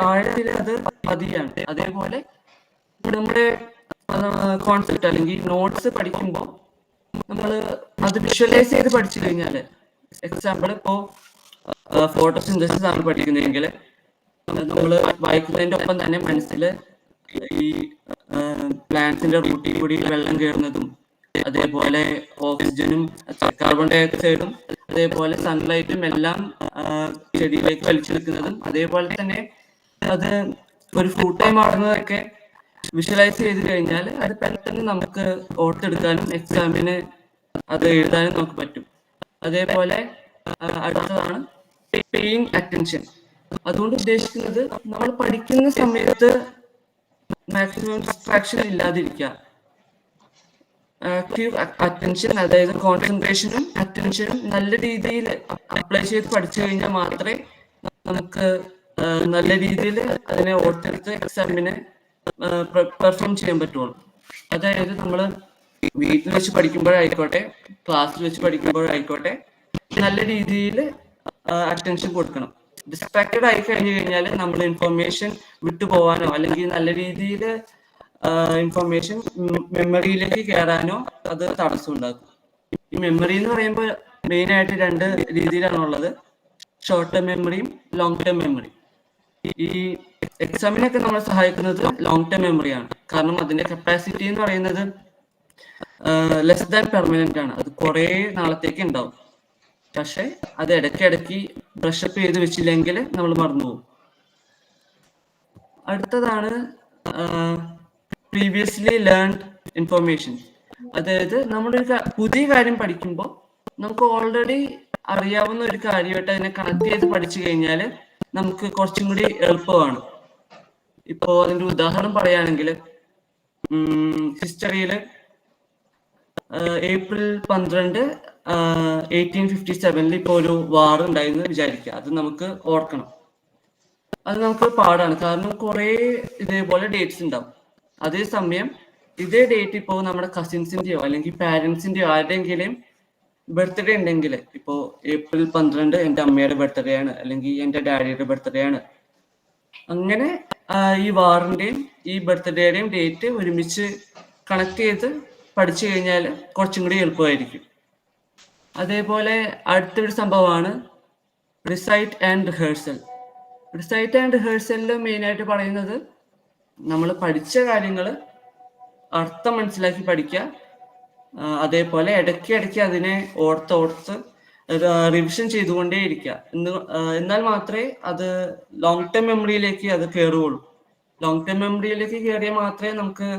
ആഴത്തിൽ അത് പതിയാണ്. അതേപോലെ നമ്മുടെ കോൺസെപ്റ്റ് അല്ലെങ്കിൽ നോട്ട്സ് പഠിക്കുമ്പോൾ നമ്മൾ അത് വിഷ്വലൈസ് ചെയ്ത് പഠിച്ചു കഴിഞ്ഞാൽ, എക്സാമ്പിൾ ഇപ്പോൾ ഫോട്ടോസിന്തസിസ് ആണ് പഠിക്കുന്നതെങ്കിൽ നമ്മൾ വായിക്കുന്നതിൻ്റെ ഒപ്പം തന്നെ മനസ്സിൽ ഈ പ്ലാന്റ്സിന്റെ റൂട്ടിൽ കൂടി വെള്ളം കയറുന്നതും, അതേപോലെ ഓക്സിജനും കാർബൺ ഡൈ ഓക്സൈഡും അതേപോലെ സൺലൈറ്റും എല്ലാം ചെടിയിലേക്ക് വലിച്ചെടുക്കുന്നതും, അതേപോലെ തന്നെ അത് ഒരു ഫ്രൂട്ടായി മാറുന്നതൊക്കെ വിഷ്വലൈസ് ചെയ്ത് കഴിഞ്ഞാൽ അത് പെട്ടെന്ന് നമുക്ക് ഓർത്തെടുക്കാനും എക്സാമിന് അത് എഴുതാനും നമുക്ക് പറ്റും. അതേപോലെ അടുത്തതാണ് പേയിങ് അറ്റൻഷൻ. അതുകൊണ്ട് ഉദ്ദേശിക്കുന്നത് നമ്മൾ പഠിക്കുന്ന സമയത്ത് മാക്സിമം ഡിസ്ട്രാക്ഷൻ ഇല്ലാതിരിക്കുക. ആക്റ്റീവ് അറ്റൻഷൻ, അതായത് കോൺസെൻട്രേഷനും അറ്റൻഷനും നല്ല രീതിയിൽ അപ്ലൈ ചെയ്ത് പഠിച്ചു കഴിഞ്ഞാൽ മാത്രമേ നമുക്ക് നല്ല രീതിയിൽ അതിനെ ഓർത്തെടുത്ത് എക്സാമിന് പെർഫോം ചെയ്യാൻ പറ്റുള്ളൂ. അതായത് നമ്മൾ വീട്ടിൽ വെച്ച് പഠിക്കുമ്പോഴായിക്കോട്ടെ ക്ലാസ്സിൽ വെച്ച് പഠിക്കുമ്പോഴായിക്കോട്ടെ നല്ല രീതിയിൽ അറ്റൻഷൻ കൊടുക്കണം. ഡിസ്ട്രാക്റ്റഡ് ആയി കഴിഞ്ഞു കഴിഞ്ഞാൽ നമ്മൾ ഇൻഫർമേഷൻ വിട്ടുപോകാനോ അല്ലെങ്കിൽ നല്ല രീതിയിൽ ഇൻഫർമേഷൻ മെമ്മറിയിലേക്ക് കയറാനോ അത് തടസ്സം ഉണ്ടാക്കും. ഈ മെമ്മറി എന്ന് പറയുമ്പോൾ മെയിനായിട്ട് 2 രീതിയിലാണുള്ളത്, ഷോർട്ട് ടേം മെമ്മറിയും ലോങ് ടേം മെമ്മറി. ഈ എക്സാമിനൊക്കെ നമ്മളെ സഹായിക്കുന്നത് ലോങ് ടേം മെമ്മറിയാണ്. കാരണം അതിന്റെ കപ്പാസിറ്റി എന്ന് പറയുന്നത് ലെസ് ദാൻ പെർമനന്റ് ആണ്. അത് കുറേ നാളത്തേക്ക് ഉണ്ടാവും. പക്ഷെ അത് ഇടയ്ക്കിടയ്ക്ക് ബ്രഷപ്പ് ചെയ്ത് വെച്ചില്ലെങ്കിൽ നമ്മൾ മറന്നുപോകും. അടുത്തതാണ് പ്രീവിയസ്ലി ലേൺഡ് ഇൻഫർമേഷൻ. അതായത് നമ്മളൊരു പുതിയ കാര്യം പഠിക്കുമ്പോൾ നമുക്ക് ഓൾറെഡി അറിയാവുന്ന ഒരു കാര്യമായിട്ട് അതിനെ കണക്ട് ചെയ്ത് പഠിച്ചു കഴിഞ്ഞാൽ നമുക്ക് കുറച്ചും കൂടി എളുപ്പമാണ്. ഇപ്പോൾ അതിൻ്റെ ഉദാഹരണം പറയുകയാണെങ്കിൽ ഹിസ്റ്ററിയിൽ ഏപ്രിൽ 12, 1857 ഇപ്പോൾ ഒരു വാർ ഉണ്ടായിരുന്നു വിചാരിക്കുക. അത് നമുക്ക് ഓർക്കണം. അത് നമുക്ക് പാടാണ്, കാരണം കുറേ ഇതേപോലെ ഡേറ്റ്സ് ഉണ്ടാവും. അതേസമയം ഇതേ ഡേറ്റ് ഇപ്പോൾ നമ്മുടെ കസിൻസിൻ്റെയോ അല്ലെങ്കിൽ പാരൻസിൻ്റെയോ ആരുടെയെങ്കിലും ബർത്ത്ഡേ ഉണ്ടെങ്കിൽ, ഇപ്പോൾ ഏപ്രിൽ 12 എൻ്റെ അമ്മയുടെ ബർത്ത്ഡേ ആണ് അല്ലെങ്കിൽ എൻ്റെ ഡാഡിയുടെ ബർത്ത്ഡേ ആണ്, അങ്ങനെ ഈ വാറിൻ്റെയും ഈ ബർത്ത്ഡേയുടെയും ഡേറ്റ് ഒരുമിച്ച് കണക്ട് ചെയ്ത് പഠിച്ചു കഴിഞ്ഞാൽ കുറച്ചും കൂടി എളുപ്പമായിരിക്കും. അതേപോലെ അടുത്തൊരു സംഭവമാണ് recite and rehearsal. Recite and റിഹേഴ്സലിൽ മെയിനായിട്ട് പറയുന്നത് നമ്മൾ പഠിച്ച കാര്യങ്ങൾ അർത്ഥം മനസ്സിലാക്കി പഠിക്കുക, അതേപോലെ ഇടയ്ക്ക് അതിനെ ഓർത്ത് റിവിഷൻ ചെയ്തുകൊണ്ടേ ഇരിക്കുക. എന്നാൽ മാത്രമേ അത് ലോങ് ടേം മെമ്മറിയിലേക്ക് അത് കയറുകയുള്ളൂ. ലോങ് ടേം മെമ്മറിയിലേക്ക് കയറിയാൽ മാത്രമേ നമുക്ക്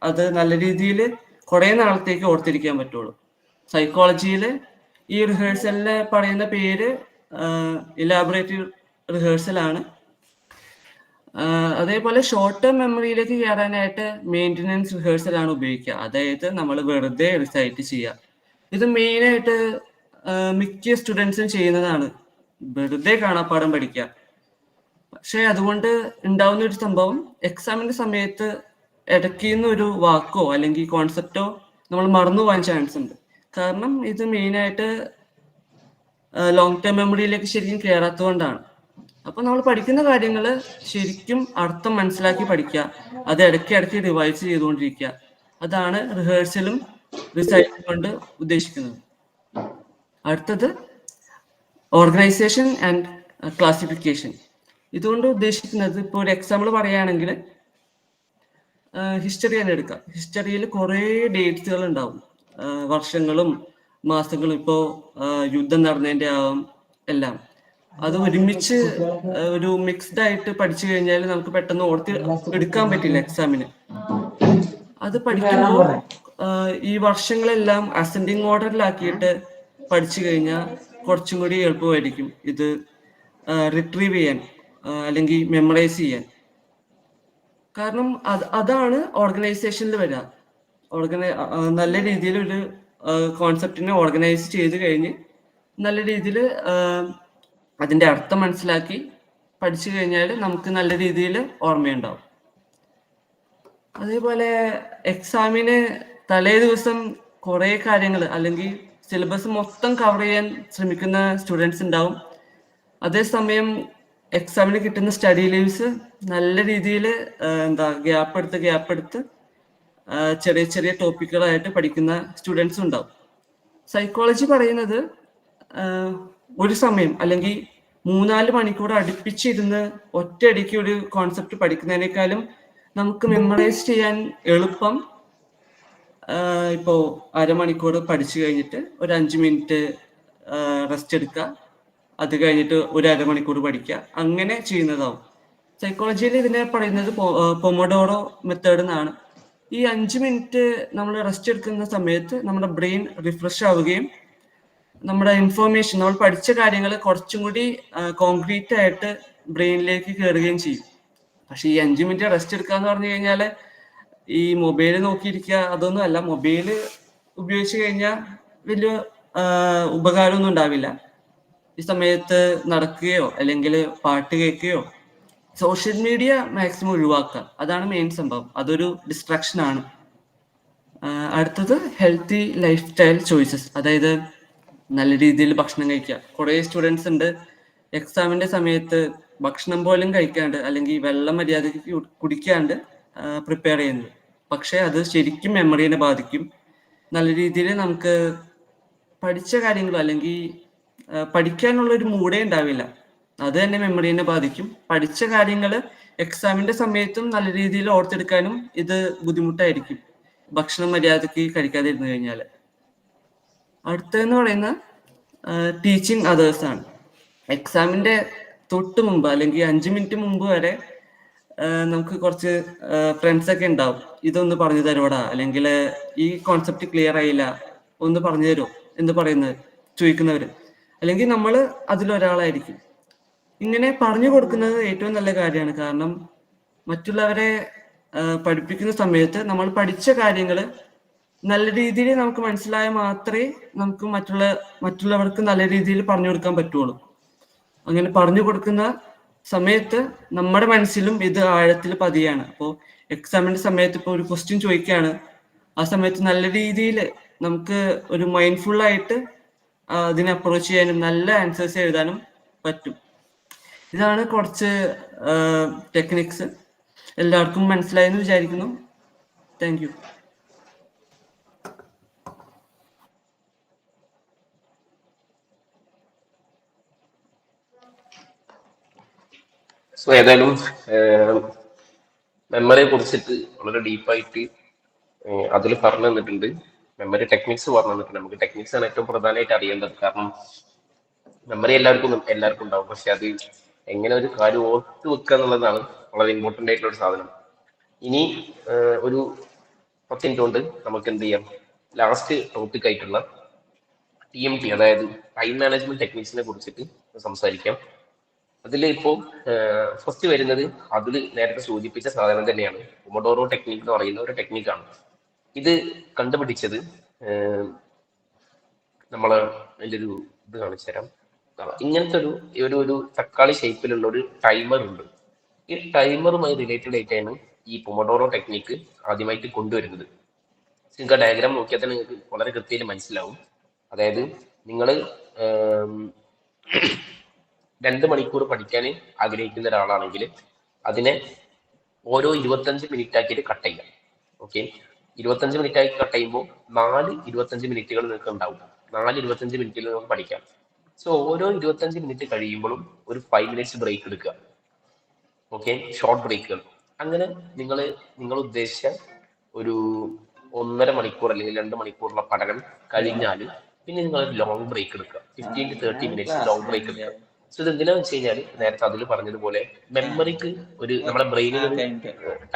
അത് നല്ല രീതിയിൽ കുറേ നാളത്തേക്ക് ഓർത്തിരിക്കാൻ പറ്റുള്ളൂ. സൈക്കോളജിയിൽ ഈ റിഹേഴ്സലിന് പറയുന്ന പേര് ഇലാബറേറ്റീവ് റിഹേഴ്സൽ ആണ്. അതേപോലെ ഷോർട്ട് ടേം മെമ്മറിയിലേക്ക് കയറാനായിട്ട് മെയിൻ്റനൻസ് റിഹേഴ്സൽ ആണ് ഉപയോഗിക്കുക. അതായത് നമ്മൾ വെറുതെ റിസൈറ്റ് ചെയ്യുക. ഇത് മെയിനായിട്ട് മിക്ക സ്റ്റുഡൻസും ചെയ്യുന്നതാണ്, വെറുതെ കാണാപ്പാഠം പഠിക്കുക. പക്ഷെ അതുകൊണ്ട് ഉണ്ടാവുന്ന ഒരു സംഭവം, എക്സാമിന്റെ സമയത്ത് ഇടയ്ക്കുന്ന ഒരു വാക്കോ അല്ലെങ്കിൽ കോൺസെപ്റ്റോ നമ്മൾ മറന്നു പോകാൻ ചാൻസ് ഉണ്ട്. കാരണം ഇത് മെയിനായിട്ട് ലോങ് ടേം മെമ്മറിയിലേക്ക് ശരിക്കും കയറാത്തതുകൊണ്ടാണ്. അപ്പൊ നമ്മൾ പഠിക്കുന്ന കാര്യങ്ങൾ ശരിക്കും അർത്ഥം മനസ്സിലാക്കി പഠിക്കുക, അത് ഇടയ്ക്ക് റിവൈസ് ചെയ്തുകൊണ്ടിരിക്കുക. അതാണ് റിഹേഴ്സലും റിസൈറ്റും കൊണ്ട് ഉദ്ദേശിക്കുന്നത്. അടുത്തത് ഓർഗനൈസേഷൻ ആൻഡ് ക്ലാസിഫിക്കേഷൻ. ഇതുകൊണ്ട് ഉദ്ദേശിക്കുന്നത് ഇപ്പോൾ ഒരു എക്സാമ്പിൾ പറയുകയാണെങ്കിൽ ഹിസ്റ്ററി തന്നെ എടുക്കാം. ഹിസ്റ്ററിയിൽ കുറേ ഡേറ്റ്സുകൾ ഉണ്ടാവും, വർഷങ്ങളും മാസങ്ങളും. ഇപ്പോൾ യുദ്ധം നടന്നതിൻ്റെ ആവാം എല്ലാം. അത് ഒരുമിച്ച് ഒരു മിക്സ്ഡ് ആയിട്ട് പഠിച്ചു കഴിഞ്ഞാൽ നമുക്ക് പെട്ടെന്ന് ഓർത്ത് എടുക്കാൻ പറ്റില്ല എക്സാമിന്. അത് പഠിക്കുമ്പോൾ ഈ വർഷങ്ങളെല്ലാം അസെൻഡിങ് ഓർഡറിലാക്കിയിട്ട് പഠിച്ചു കഴിഞ്ഞാൽ കുറച്ചും കൂടി എളുപ്പമായിരിക്കും ഇത് റിട്രീവ് ചെയ്യാൻ അല്ലെങ്കിൽ മെമ്മറൈസ് ചെയ്യാൻ. കാരണം അതാണ് ഓർഗനൈസേഷനിൽ വരിക. നല്ല രീതിയിൽ ഒരു കോൺസെപ്റ്റിനെ ഓർഗനൈസ് ചെയ്ത് കഴിഞ്ഞ് നല്ല രീതിയിൽ അതിൻ്റെ അർത്ഥം മനസ്സിലാക്കി പഠിച്ചു കഴിഞ്ഞാൽ നമുക്ക് നല്ല രീതിയിൽ ഓർമ്മയുണ്ടാവും. അതേപോലെ എക്സാമിന് തലേ ദിവസം കുറേ കാര്യങ്ങൾ അല്ലെങ്കിൽ സിലബസ് മൊത്തം കവർ ചെയ്യാൻ ശ്രമിക്കുന്ന സ്റ്റുഡൻസ് ഉണ്ടാവും. അതേസമയം എക്സാമിന് കിട്ടുന്ന സ്റ്റഡി ലീവ്സ് നല്ല രീതിയിൽ ഗ്യാപ്പ് എടുത്ത് ചെറിയ ചെറിയ ടോപ്പിക്കുകളായിട്ട് പഠിക്കുന്ന സ്റ്റുഡൻസും ഉണ്ടാവും. സൈക്കോളജി പറയുന്നത് ഒരു സമയം അല്ലെങ്കിൽ 3-4 മണിക്കൂർ അടുപ്പിച്ചിരുന്ന് ഒറ്റയടിക്ക് ഒരു കോൺസെപ്റ്റ് പഠിക്കുന്നതിനേക്കാളും നമുക്ക് മെമ്മറൈസ് ചെയ്യാൻ എളുപ്പം ഇപ്പോൾ അരമണിക്കൂർ പഠിച്ചു കഴിഞ്ഞിട്ട് ഒരു 5 മിനിറ്റ് റെസ്റ്റ് എടുക്കുക, അത് കഴിഞ്ഞിട്ട് ഒരു അരമണിക്കൂർ പഠിക്കുക, അങ്ങനെ ചെയ്യുന്നതാവും. സൈക്കോളജിയിൽ ഇതിനെ പറയുന്നത് പൊമോഡോറോ മെത്തേഡ് എന്നാണ്. ഈ 5 മിനിറ്റ് നമ്മൾ റെസ്റ്റ് എടുക്കുന്ന സമയത്ത് നമ്മുടെ ബ്രെയിൻ റിഫ്രഷ് ആവുകയും നമ്മുടെ ഇൻഫോർമേഷൻ, നമ്മൾ പഠിച്ച കാര്യങ്ങൾ കുറച്ചും കൂടി കോൺക്രീറ്റ് ആയിട്ട് ബ്രെയിനിലേക്ക് കയറുകയും ചെയ്യും. പക്ഷെ ഈ 5 മിനിറ്റ് റെസ്റ്റ് എടുക്കുക എന്ന് പറഞ്ഞു കഴിഞ്ഞാൽ ഈ മൊബൈൽ നോക്കിയിരിക്കുക അതൊന്നും അല്ല. മൊബൈൽ ഉപയോഗിച്ച് കഴിഞ്ഞാൽ വലിയ ഉപകാരമൊന്നും ഉണ്ടാവില്ല. ഈ സമയത്ത് നടക്കുകയോ അല്ലെങ്കിൽ പാട്ട് കേൾക്കുകയോ സോഷ്യൽ മീഡിയ മാക്സിമം ഒഴിവാക്കുക, അതാണ് മെയിൻ സംഭവം. അതൊരു ഡിസ്ട്രാക്ഷനാണ്. അടുത്തത് ഹെൽത്തി ലൈഫ് സ്റ്റൈൽ ചോയ്സസ്, അതായത് നല്ല രീതിയിൽ ഭക്ഷണം കഴിക്കുക. കുറേ സ്റ്റുഡൻസ് ഉണ്ട് എക്സാമിന്റെ സമയത്ത് ഭക്ഷണം പോലും കഴിക്കാണ്ട് അല്ലെങ്കിൽ വെള്ളം മര്യാദയ്ക്ക് കുടിക്കാണ്ട് പ്രിപ്പയർ ചെയ്യുന്നത്. പക്ഷെ അത് ശരിക്കും മെമ്മറീനെ ബാധിക്കും. നല്ല രീതിയിൽ നമുക്ക് പഠിച്ച കാര്യങ്ങൾ അല്ലെങ്കിൽ പഠിക്കാനുള്ള ഒരു മൂഡേ ഉണ്ടാവില്ല, അത് തന്നെ മെമ്മറീനെ ബാധിക്കും. പഠിച്ച കാര്യങ്ങൾ എക്സാമിന്റെ സമയത്തും നല്ല രീതിയിൽ ഓർത്തെടുക്കാനും ഇത് ബുദ്ധിമുട്ടായിരിക്കും ഭക്ഷണം മര്യാദയ്ക്ക് കഴിക്കാതിരുന്നു കഴിഞ്ഞാൽ. അടുത്തതെന്ന് പറയുന്നത് ടീച്ചിങ് അതേഴ്സ് ആണ്. എക്സാമിന്റെ തൊട്ട് മുമ്പ് അല്ലെങ്കിൽ 5 മിനിറ്റ് മുമ്പ് വരെ നമുക്ക് കുറച്ച് ഫ്രണ്ട്സ് ഒക്കെ ഉണ്ടാവും, ഇതൊന്ന് പറഞ്ഞു തരുവോടാ, അല്ലെങ്കിൽ ഈ കോൺസെപ്റ്റ് ക്ലിയർ ആയില്ല ഒന്ന് പറഞ്ഞു തരുമോ എന്ന് പറയുന്നത് ചോദിക്കുന്നവർ, അല്ലെങ്കിൽ നമ്മൾ അതിലൊരാളായിരിക്കും. ഇങ്ങനെ പറഞ്ഞു കൊടുക്കുന്നത് ഏറ്റവും നല്ല കാര്യമാണ്. കാരണം മറ്റുള്ളവരെ പഠിപ്പിക്കുന്ന സമയത്ത് നമ്മൾ പഠിച്ച കാര്യങ്ങൾ നല്ല രീതിയിൽ നമുക്ക് മനസ്സിലായാൽ മാത്രമേ നമുക്ക് മറ്റുള്ളവർക്ക് നല്ല രീതിയിൽ പറഞ്ഞു കൊടുക്കാൻ പറ്റുള്ളൂ. അങ്ങനെ പറഞ്ഞു കൊടുക്കുന്ന സമയത്ത് നമ്മുടെ മനസ്സിലും ഇത് ആഴത്തിൽ പതിയാണ്. അപ്പോൾ എക്സാമിന്റെ സമയത്ത് ഇപ്പോൾ ഒരു ക്വസ്റ്റ്യൻ ചോദിക്കുകയാണ്, ആ സമയത്ത് നല്ല രീതിയിൽ നമുക്ക് ഒരു മൈൻഡ്ഫുള്ളായിട്ട് അതിനെ അപ്രോച്ച് ചെയ്യാനും നല്ല ആൻസേഴ്സ് എഴുതാനും പറ്റും. ഇതാണ് കുറച്ച് ടെക്നിക്സ്. എല്ലാവർക്കും മനസ്സിലായെന്ന് വിചാരിക്കുന്നു. Thank you. സോ ഏതായാലും മെമ്മറിയെ കുറിച്ചിട്ട് വളരെ ഡീപ്പായിട്ട് അതിൽ പറഞ്ഞു തന്നിട്ടുണ്ട്. മെമ്മറി ടെക്നിക്സ് പറഞ്ഞു തന്നിട്ടുണ്ട്. നമുക്ക് ടെക്നിക്സ് ആണ് ഏറ്റവും പ്രധാനമായിട്ട് അറിയേണ്ടത്. കാരണം മെമ്മറി എല്ലാവർക്കും ഉണ്ടാവും, പക്ഷെ അത് എങ്ങനെ ഒരു കാര്യം ഓർത്ത് വെക്കുക എന്നുള്ളതാണ് വളരെ ഇമ്പോർട്ടൻ്റ് ആയിട്ടുള്ള ഒരു സാധനം. ഇനി ഒരു 10 മിനിറ്റ് കൊണ്ട് നമുക്ക് എന്ത് ചെയ്യാം, ലാസ്റ്റ് ടോപ്പിക് ആയിട്ടുള്ള TMT, അതായത് ടൈം മാനേജ്മെന്റ് ടെക്നിക്സിനെ കുറിച്ചിട്ട് സംസാരിക്കാം. അതിൽ ഇപ്പോൾ ഫസ്റ്റ് വരുന്നത് അതിൽ നേരത്തെ സൂചിപ്പിച്ച സാധനം തന്നെയാണ്, പൊമോഡോറോ ടെക്നിക് എന്ന് പറയുന്ന ഒരു ടെക്നിക്കാണ്. ഇത് കണ്ടുപിടിച്ചത് നമ്മൾ അതിൻ്റെ ഒരു ഇത് കാണിച്ചു തരാം. ഇങ്ങനത്തെ ഒരു തക്കാളി ഷേപ്പിലുള്ള ഒരു ടൈമർ ഉണ്ട്. ഈ ടൈമറുമായി റിലേറ്റഡ് ആയിട്ടാണ് ഈ പൊമോഡോറോ ടെക്നിക്ക് ആദ്യമായിട്ട് കൊണ്ടുവരുന്നത്. നിങ്ങൾക്ക് ആ ഡയഗ്രാം നോക്കിയാൽ തന്നെ നിങ്ങൾക്ക് വളരെ കൃത്യമായിട്ട് മനസ്സിലാവും. അതായത് നിങ്ങൾ 2 മണിക്കൂർ പഠിക്കാൻ ആഗ്രഹിക്കുന്ന ഒരാളാണെങ്കിൽ അതിനെ ഓരോ 25 മിനിറ്റ് ആക്കിയിട്ട് കട്ട് ചെയ്യാം. ഓക്കെ, 25 മിനിറ്റ് ആക്കി കട്ട് ചെയ്യുമ്പോൾ 4 25 മിനിറ്റുകൾ നിങ്ങൾക്ക് ഉണ്ടാവും. 4 25 മിനിറ്റിൽ നമുക്ക് പഠിക്കാം. സോ ഓരോ 25 മിനിറ്റ് കഴിയുമ്പോഴും ഒരു 5 മിനിറ്റ്സ് ബ്രേക്ക് എടുക്കുക. ഓക്കെ, ഷോർട്ട് ബ്രേക്കുകൾ. അങ്ങനെ നിങ്ങൾ ഉദ്ദേശിച്ച ഒരു 1.5 മണിക്കൂർ അല്ലെങ്കിൽ 2 മണിക്കൂറുള്ള പഠനം കഴിഞ്ഞാൽ പിന്നെ നിങ്ങൾ ഒരു ലോങ് ബ്രേക്ക് എടുക്കുക. 15 to 30 മിനിറ്റ്സ് ലോങ് ബ്രേക്ക് എടുക്കുക. സോ ഇത് എന്തിനാന്ന് വെച്ച് കഴിഞ്ഞാൽ നേരത്തെ അതിൽ പറഞ്ഞതുപോലെ മെമ്മറിക്ക് നമ്മുടെ ബ്രെയിനിന് ഒരു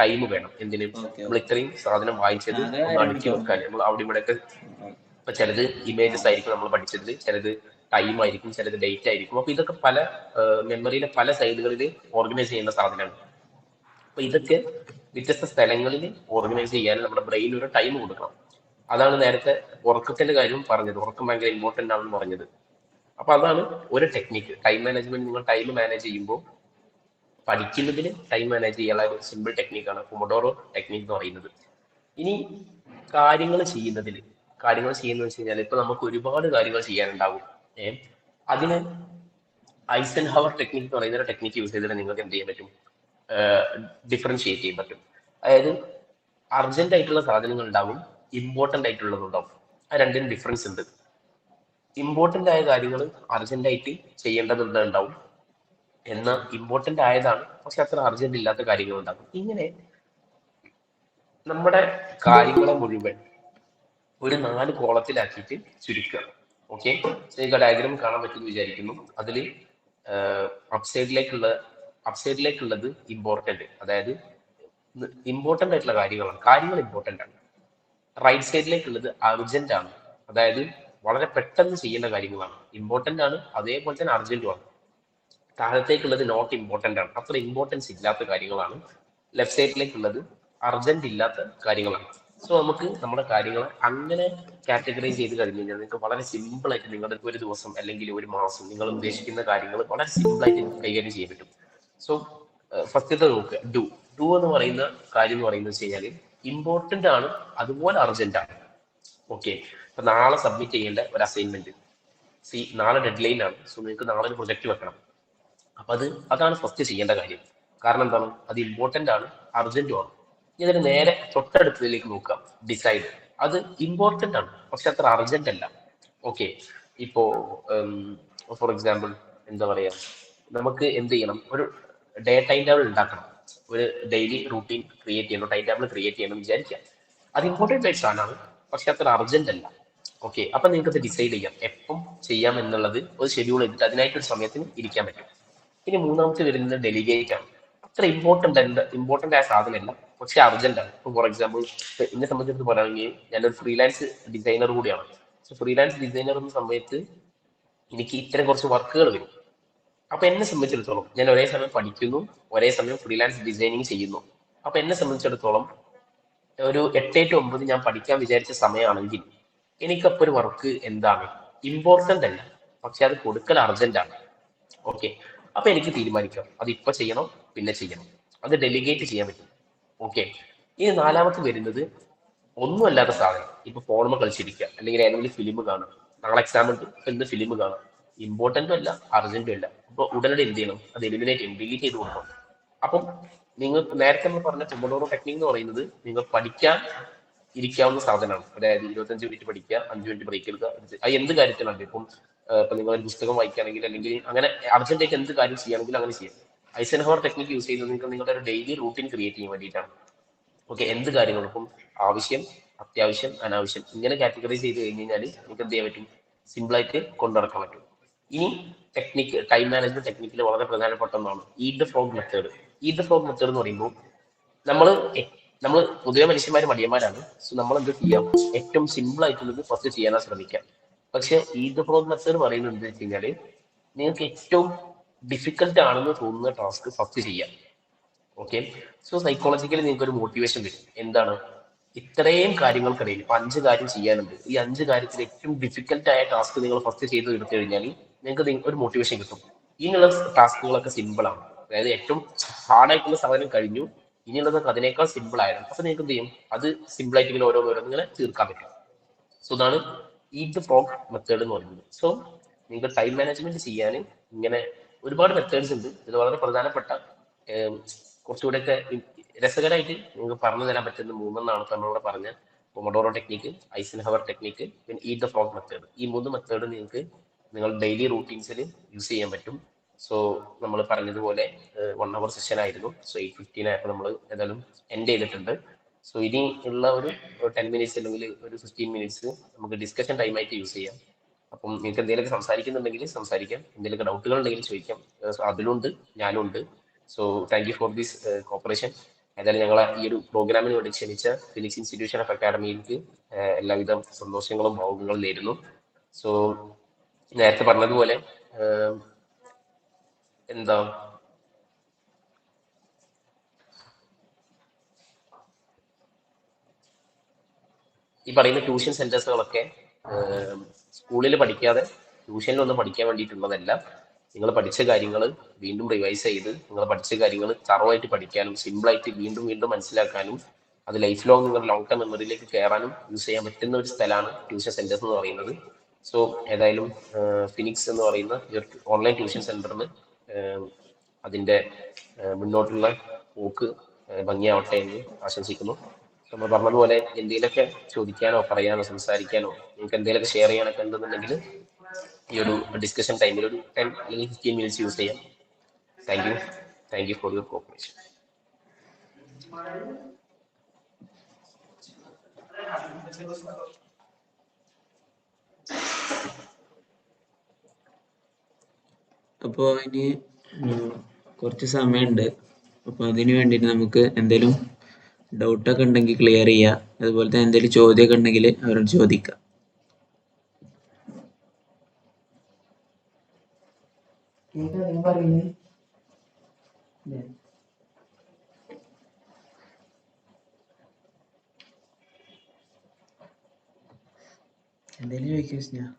ടൈം വേണം. എന്തിന്? നമ്മൾ ഇത്രയും സാധനം വായിച്ചത് ഒന്ന് അടുക്കി വെക്കാൻ. നമ്മൾ അവിടെ ഇവിടെയൊക്കെ ഇപ്പൊ ചിലത് ഇമേജസ് ആയിരിക്കും നമ്മൾ പഠിച്ചത്, ചിലത് ടൈം ആയിരിക്കും, ചിലത് ഡേറ്റ് ആയിരിക്കും. അപ്പൊ ഇതൊക്കെ പല മെമ്മറിയിലെ പല സൈഡുകളിൽ ഓർഗനൈസ് ചെയ്യുന്ന സാധനമാണ്. അപ്പൊ ഇതൊക്കെ വ്യത്യസ്ത സ്ഥലങ്ങളിൽ ഓർഗനൈസ് ചെയ്യാൻ നമ്മുടെ ബ്രെയിൻ ഒരു ടൈം കൊടുക്കണം. അതാണ് നേരത്തെ ഉറക്കത്തിന്റെ കാര്യം പറഞ്ഞത്. ഉറക്കം ഭയങ്കര ഇമ്പോർട്ടന്റ് ആണെന്ന് പറഞ്ഞത്. അപ്പൊ അതാണ് ഒരു ടെക്നിക്ക്. Time management. നിങ്ങൾ ടൈം മാനേജ് ചെയ്യുമ്പോൾ പഠിക്കുന്നതിന് ടൈം മാനേജ് ചെയ്യാനുള്ള ഒരു സിമ്പിൾ ടെക്നിക്കാണ് പൊമോഡോറോ ടെക്നിക്ക് എന്ന് പറയുന്നത്. ഇനി കാര്യങ്ങൾ ചെയ്യുന്നത് വെച്ച് കഴിഞ്ഞാൽ ഇപ്പൊ നമുക്ക് ഒരുപാട് കാര്യങ്ങൾ ചെയ്യാനുണ്ടാകും. അതിന് ഐസൻഹവർ ടെക്നിക്ക് എന്ന് പറയുന്ന ഒരു ടെക്നിക്ക് യൂസ് ചെയ്തിട്ട് നിങ്ങൾക്ക് എന്ത് ചെയ്യാൻ പറ്റും? ഡിഫറൻഷിയേറ്റ് ചെയ്യാൻ പറ്റും. അതായത് അർജന്റ് ആയിട്ടുള്ള സാധനങ്ങൾ ഉണ്ടാവും, ഇമ്പോർട്ടന്റ് ആയിട്ടുള്ളതുണ്ടാവും. ആ രണ്ടിനും ഡിഫറൻസ് ഉണ്ട്. ഇമ്പോർട്ടന്റ് ആയ കാര്യങ്ങൾ അർജന്റ് ആയിട്ട് ചെയ്യേണ്ടതുണ്ടാവും, എന്നാൽ ഇമ്പോർട്ടന്റ് ആയതാണ് പക്ഷെ അത്ര അർജന്റ് ഇല്ലാത്ത കാര്യങ്ങൾ ഉണ്ടാകും. ഇങ്ങനെ നമ്മുടെ കാര്യങ്ങളെ മുഴുവൻ ഒരു 4 കോളത്തിലാക്കിയിട്ട് ചുരുക്കുക. ഓക്കെ, നിങ്ങൾക്ക് ഡയഗ്രാം കാണാൻ പറ്റുമെന്ന് വിചാരിക്കുന്നു. അതിൽ അപ്സൈഡിലേക്കുള്ളത് ഇമ്പോർട്ടന്റ്, അതായത് ഇമ്പോർട്ടന്റ് ആയിട്ടുള്ള കാര്യങ്ങൾ ഇമ്പോർട്ടന്റ് ആണ്. റൈറ്റ് സൈഡിലേക്കുള്ളത് അർജന്റ് ആണ്, അതായത് വളരെ പെട്ടെന്ന് ചെയ്യേണ്ട കാര്യങ്ങളാണ്. ഇമ്പോർട്ടന്റ് ആണ്, അതേപോലെ തന്നെ അർജന്റും ആണ്. താഴത്തേക്കുള്ളത് നോട്ട് ഇമ്പോർട്ടന്റ് ആണ്, അത്ര ഇമ്പോർട്ടൻസ് ഇല്ലാത്ത കാര്യങ്ങളാണ്. ലെഫ്റ്റ് സൈഡിലേക്കുള്ളത് അർജന്റ് ഇല്ലാത്ത കാര്യങ്ങളാണ്. സോ നമുക്ക് നമ്മുടെ കാര്യങ്ങളെ അങ്ങനെ കാറ്റഗറൈസ് ചെയ്ത് കഴിഞ്ഞ് കഴിഞ്ഞാൽ നിങ്ങൾക്ക് വളരെ സിമ്പിൾ ആയിട്ട് നിങ്ങളുടെ ഒരു ദിവസം അല്ലെങ്കിൽ ഒരു മാസം നിങ്ങൾ ഉദ്ദേശിക്കുന്ന കാര്യങ്ങൾ വളരെ സിമ്പിൾ ആയിട്ട് കൈകാര്യം ചെയ്യാൻ പറ്റും. സോ ഫസ്റ്റത്തെ നോക്കുക, ഡു എന്ന് പറയുന്ന കാര്യം എന്ന് പറയുന്നത് വെച്ച് കഴിഞ്ഞാൽ ഇമ്പോർട്ടന്റ് ആണ്, അതുപോലെ അർജന്റ് ആണ്. ഓക്കെ, ഇപ്പൊ നാളെ സബ്മിറ്റ് ചെയ്യേണ്ട ഒരു അസൈൻമെന്റ്, നാളെ ഡെഡ് ലൈൻ ആണ്. സോ നിങ്ങൾക്ക് നാളെ ഒരു പ്രൊജക്ട് വെക്കണം. അപ്പൊ അതാണ് ഫസ്റ്റ് ചെയ്യേണ്ട കാര്യം. കാരണം എന്താണ്? അത് ഇമ്പോർട്ടന്റ് ആണ്, അർജന്റും ആണ്. ഇതിന് നേരെ തൊട്ടടുത്തതിലേക്ക് നോക്കാം, ഡിസൈഡ്. അത് ഇമ്പോർട്ടന്റ് ആണ് പക്ഷെ അത്ര അർജന്റ് അല്ല. ഓക്കെ, ഇപ്പോ ഫോർ എക്സാമ്പിൾ എന്താ പറയാ, നമുക്ക് എന്ത് ചെയ്യണം? ഒരു ടൈം ടേബിൾ ഉണ്ടാക്കണം, ഒരു ഡെയിലി റൂട്ടീൻ ക്രിയേറ്റ് ചെയ്യണം, ടൈം ടേബിൾ ക്രിയേറ്റ് ചെയ്യണം വിചാരിക്കാം. അത് ഇമ്പോർട്ടന്റ് ആയിട്ട് സാധനമാണ് പക്ഷെ അത്ര അർജന്റ് അല്ല. ഓക്കെ, അപ്പൊ നിങ്ങൾക്ക് അത് ഡിസൈഡ് ചെയ്യാം എപ്പം ചെയ്യാം എന്നുള്ളത്. ഒരു ഷെഡ്യൂൾ ചെയ്തിട്ട് അതിനായിട്ടൊരു സമയത്തിന് ഇരിക്കാൻ പറ്റും. ഇനി മൂന്നാമത്തെ വരുന്നത് ഡെലിഗേറ്റ് ആണ്. അത്ര ഇമ്പോർട്ടന്റ് ആയ സാധനമല്ല പക്ഷെ അർജന്റ് ആണ്. ഇപ്പൊ ഫോർ എക്സാമ്പിൾ എന്നെ സംബന്ധിച്ചിടത്ത് പറയുകയാണെങ്കിൽ ഞാനൊരു ഫ്രീലാൻസ് ഡിസൈനർ കൂടിയാണ്. സോ ഫ്രീലാൻസ് ഡിസൈനർ എന്ന സമയത്ത് എനിക്ക് ഇത്തരം കുറച്ച് വർക്കുകൾ വരും. അപ്പൊ എന്നെ സംബന്ധിച്ചിടത്തോളം ഞാൻ ഒരേ സമയം പഠിക്കുന്നു, ഒരേ സമയം ഫ്രീലാൻസ് ഡിസൈനിങ് ചെയ്യുന്നു. അപ്പൊ എന്നെ സംബന്ധിച്ചിടത്തോളം ഒരു 8 to 9 ഞാൻ പഠിക്കാൻ വിചാരിച്ച സമയമാണെങ്കിൽ എനിക്കപ്പോൾ ഒരു വർക്ക് എന്താണ്? ഇമ്പോർട്ടന്റ് അല്ല പക്ഷെ അത് കൊടുക്കൽ അർജന്റ് ആണ്. ഓക്കെ, അപ്പൊ എനിക്ക് തീരുമാനിക്കാം അത് ഇപ്പൊ ചെയ്യണോ പിന്നെ ചെയ്യണം. അത് ഡെലിഗേറ്റ് ചെയ്യാൻ പറ്റും. ഓക്കെ, ഇനി നാലാമത്തെ വരുന്നത് ഒന്നുമല്ലാത്ത സാധനം. ഇപ്പൊ ഫോണുമ്പോൾ കളിച്ചിരിക്കുക, അല്ലെങ്കിൽ ഏതെങ്കിലും ഫിലിം കാണുക. നാളെ എക്സാം ഉണ്ട്, ഇന്ന് ഫിലിം കാണാം. ഇമ്പോർട്ടന്റും അല്ല അർജന്റും അല്ല. അപ്പൊ ഉടനടി എന്ത് ചെയ്യണം? അത് എലിമിനേറ്റ് ചെയ്യണം, ഡിലീറ്റ് ചെയ്ത് കൊടുക്കണം. അപ്പം നിങ്ങൾ നേരത്തെ നമ്മൾ പറഞ്ഞ പൊമോഡോറോ ടെക്നിക് എന്ന് പറയുന്നത് നിങ്ങൾ പഠിക്കാൻ ഇരിക്കാവുന്ന സാധനമാണ്. അതായത് 25 മിനിറ്റ് പഠിക്കുക, 5 മിനിറ്റ് ബ്രേക്ക് എടുക്കുക. അത് എന്ത് കാര്യത്തിലാണ്. ഇപ്പം ഇപ്പൊ നിങ്ങൾ ഒരു പുസ്തകം വായിക്കുകയാണെങ്കിൽ അല്ലെങ്കിൽ അങ്ങനെ അർജന്റായിട്ട് എന്ത് കാര്യം ചെയ്യുകയാണെങ്കിൽ അങ്ങനെ ചെയ്യാം. ഐസൻഹവർ ടെക്നിക്ക് യൂസ് ചെയ്യുന്നത് നിങ്ങൾക്ക് നിങ്ങളുടെ ഒരു ഡെയിലി റൂട്ടീൻ ക്രിയേറ്റ് ചെയ്യാൻ വേണ്ടിയിട്ടാണ്. ഓക്കെ, എന്ത് കാര്യങ്ങൾക്കും ആവശ്യം, അത്യാവശ്യം, അനാവശ്യം ഇങ്ങനെ കാറ്റഗറൈസ് ചെയ്ത് കഴിഞ്ഞ് കഴിഞ്ഞാൽ നിങ്ങൾക്ക് എന്ത് ചെയ്യാൻ പറ്റും? സിമ്പിളായിട്ട് കൊണ്ടുനടക്കാൻ പറ്റും. ഇനി ടെക്നിക്ക്, ടൈം മാനേജ്മെന്റ് ടെക്നിക്കിൽ വളരെ പ്രധാനപ്പെട്ട ഒന്നാണ് eat the frog method. Eat the frog method എന്ന് പറയുമ്പോൾ നമ്മൾ പൊതുവെ മനുഷ്യന്മാർ മടിയന്മാരാണ്. സോ നമ്മൾ എന്ത് ചെയ്യാം? ഏറ്റവും സിമ്പിൾ ആയിട്ടുള്ളത് ഫസ്റ്റ് ചെയ്യാനാ ശ്രമിക്കാം. പക്ഷെ ഈറ്റ് ദ ഫ്രോഗ് മെത്തേഡ് പറയുന്നത് എന്താ വെച്ച് കഴിഞ്ഞാല് നിങ്ങൾക്ക് ഏറ്റവും ഡിഫിക്കൽട്ട് ആണെന്ന് തോന്നുന്ന ടാസ്ക് ഫസ്റ്റ് ചെയ്യാം. ഓക്കെ, സോ സൈക്കോളജിക്കലി നിങ്ങൾക്ക് ഒരു മോട്ടിവേഷൻ വരും. എന്താണ്? ഇത്രയും കാര്യങ്ങൾക്കിടയിൽ ഇപ്പൊ 5 കാര്യം ചെയ്യാനുണ്ട്. ഈ 5 കാര്യത്തിൽ ഏറ്റവും ഡിഫിക്കൽട്ട് ആയ ടാസ്ക് നിങ്ങൾ ഫസ്റ്റ് ചെയ്ത് എടുത്തു കഴിഞ്ഞാൽ നിങ്ങൾക്ക് ഒരു മോട്ടിവേഷൻ കിട്ടും. ഇനിയുള്ള ടാസ്കുകളൊക്കെ സിമ്പിൾ ആണ്. അതായത് ഏറ്റവും ഹാർഡായിട്ടുള്ള സാധനം കഴിഞ്ഞു, ഇനിയുള്ളതൊക്കെ അതിനേക്കാൾ സിമ്പിൾ ആയിരുന്നു. അപ്പൊ നിങ്ങൾക്ക് എന്ത് ചെയ്യും? അത് സിമ്പിൾ ആയിട്ട് ഇങ്ങനെ ഓരോന്നിങ്ങനെ തീർക്കാൻ പറ്റും. സോ ഇതാണ് ഈറ്റ് ദ ഫ്രോഗ് മെത്തേഡ് എന്ന് പറയുന്നത്. സോ നിങ്ങൾക്ക് ടൈം മാനേജ്മെന്റ് ചെയ്യാൻ ഇങ്ങനെ ഒരുപാട് മെത്തേഡ്സ് ഉണ്ട്. ഇത് വളരെ പ്രധാനപ്പെട്ട കുറച്ചുകൂടെയൊക്കെ രസകരമായിട്ട് നിങ്ങൾക്ക് പറഞ്ഞു തരാൻ പറ്റുന്ന 3 നമ്മളിവിടെ പറഞ്ഞ പൊമോഡോറോ ടെക്നിക്ക്, ഐസൻഹവർ ടെക്നിക്ക്, പിന്നെ ഈറ്റ് ദ ഫ്രോഗ് മെത്തേഡ്. ഈ 3 മെത്തേഡ് നിങ്ങൾക്ക് നിങ്ങൾ ഡെയിലി റൂട്ടീൻസിൽ യൂസ് ചെയ്യാൻ പറ്റും. സോ നമ്മൾ പറഞ്ഞതുപോലെ 1 hour സെഷൻ ആയിരുന്നു. സോ 8:15 ആയപ്പോൾ നമ്മൾ ഏതായാലും എൻഡ് ചെയ്തിട്ടുണ്ട്. സോ ഇനി ഉള്ള ഒരു 10 മിനിറ്റ്സ് അല്ലെങ്കിൽ ഒരു 15 മിനിറ്റ്സ് നമുക്ക് ഡിസ്കഷൻ ടൈമായിട്ട് യൂസ് ചെയ്യാം. അപ്പം നിങ്ങൾക്ക് എന്തെങ്കിലുമൊക്കെ സംസാരിക്കുന്നുണ്ടെങ്കിൽ സംസാരിക്കാം, എന്തെങ്കിലുമൊക്കെ ഡൗട്ടുകൾ ഉണ്ടെങ്കിൽ ചോദിക്കാം. അതിലുണ്ട്, ഞാനും ഉണ്ട്. So thank you for this corporation. ഏതായാലും ഞങ്ങളെ ഈ ഒരു പ്രോഗ്രാമിന് വേണ്ടി ക്ഷണിച്ച ഫിനിക്സ് ഇൻസ്റ്റിറ്റ്യൂഷൻ ഓഫ് അക്കാഡമിക്ക് എല്ലാവിധ സന്തോഷങ്ങളും ഭാവുകങ്ങളും നേരുന്നു. സോ നേരത്തെ പറഞ്ഞതുപോലെ എന്താ ഈ പറയുന്ന ട്യൂഷൻ സെന്റേഴ്സുകളൊക്കെ സ്കൂളിൽ പഠിക്കാതെ ട്യൂഷനിലൊന്നും പഠിക്കാൻ വേണ്ടിയിട്ടുള്ളതല്ല. നിങ്ങൾ പഠിച്ച കാര്യങ്ങൾ വീണ്ടും റിവൈസ് ചെയ്ത് നിങ്ങൾ പഠിച്ച കാര്യങ്ങൾ തറവായിട്ട് പഠിക്കാനും സിമ്പിളായിട്ട് വീണ്ടും വീണ്ടും മനസ്സിലാക്കാനും അത് ലൈഫ് ലോങ് നിങ്ങളുടെ ലോങ് ടേം മെമ്മറിയിലേക്ക് കയറാനും യൂസ് ചെയ്യാൻ പറ്റുന്ന ഒരു സ്ഥലമാണ് ട്യൂഷൻ സെന്റേഴ്സ് എന്ന് പറയുന്നത്. സോ ഏതായാലും ഫിനിക്സ് എന്ന് പറയുന്ന ഈ ഒരു ഓൺലൈൻ ട്യൂഷൻ സെന്ററിന് അതിൻ്റെ മുന്നോട്ടുള്ള പോക്ക് ഭംഗിയാവട്ടെ എന്ന് ആശംസിക്കുന്നു. നമ്മൾ പറഞ്ഞതുപോലെ എന്തെങ്കിലുമൊക്കെ ചോദിക്കാനോ പറയാനോ സംസാരിക്കാനോ നിങ്ങൾക്ക് എന്തെങ്കിലുമൊക്കെ ഷെയർ ചെയ്യാനൊക്കെ ഉണ്ടെന്നുണ്ടെങ്കിൽ ഈ ഒരു ഡിസ്കഷൻ ടൈമിൽ ഒരു 10 അല്ലെങ്കിൽ 15 മിനിറ്റ്സ് യൂസ് ചെയ്യാം. Thank you for your corporation. അപ്പോൾ ഇനി കുറച്ച് സമയമുണ്ട്. അപ്പോൾ അതിന് വേണ്ടിയിട്ട് നമുക്ക് എന്തെങ്കിലും ഡൗട്ടൊക്കെ ഉണ്ടെങ്കിൽ ക്ലിയർ ചെയ്യുക. അതുപോലെ തന്നെ എന്തെങ്കിലും ചോദ്യമൊക്കെ ഉണ്ടെങ്കിൽ അവരോട് ചോദിക്കാം. എന്തെങ്കിലും ചോദിക്കാം.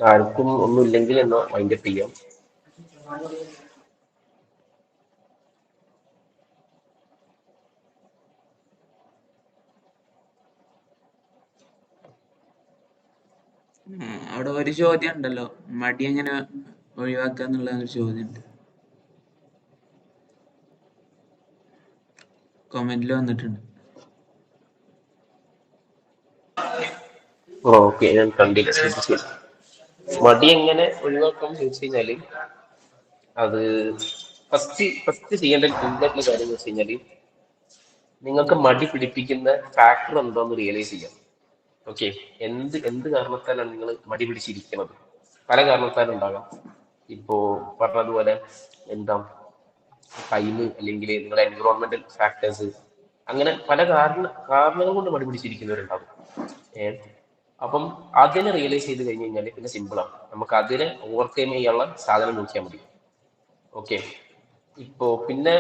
ആർക്കും ഒന്നുമില്ലെങ്കിൽ എന്നോ വൈൻഡപ്പ് ചെയ്യാം. അവിടെ ഒരു ചോദ്യം ഉണ്ടല്ലോ, മടി എങ്ങനെ ഒഴിവാക്കുക എന്നുള്ള ഒരു ചോദ്യം ഉണ്ട്, കമന്റിൽ വന്നിട്ടുണ്ട്. ഓക്കെ, ഞാൻ കണ്ടില്ല, ശ്രദ്ധിച്ചില്ല. മടി എങ്ങനെ ഒഴിവാക്കാം ചോദിച്ചു കഴിഞ്ഞാല് അത് ഫസ്റ്റ് ചെയ്യേണ്ട സിമ്പിളായിട്ടുള്ള കാര്യം എന്ന് വെച്ച് കഴിഞ്ഞാല് നിങ്ങൾക്ക് മടി പിടിപ്പിക്കുന്ന ഫാക്ടർ എന്താന്ന് റിയലൈസ് ചെയ്യാം. ഓക്കെ, എന്ത് കാരണത്താലാണ് നിങ്ങൾ മടി പിടിച്ചിരിക്കുന്നത്? പല കാരണത്താലും ഉണ്ടാകാം. ഇപ്പോ പറഞ്ഞതുപോലെ എന്താ ടൈം, അല്ലെങ്കിൽ നിങ്ങളുടെ എൻവിറോൺമെന്റൽ ഫാക്ടേഴ്സ്, അങ്ങനെ പല കാരണങ്ങൾ കൊണ്ട് മടി പിടിച്ചിരിക്കുന്നവരുണ്ടാകും. അപ്പം അതിനെ റിയലൈസ് ചെയ്ത് കഴിഞ്ഞ് കഴിഞ്ഞാൽ പിന്നെ സിമ്പിളാണ്. നമുക്ക് അതിനെ ഓവർകം ചെയ്യാനുള്ള സാധനം നോക്കിയാൽ മതി. ഓക്കെ, ഇപ്പോ പിന്നെ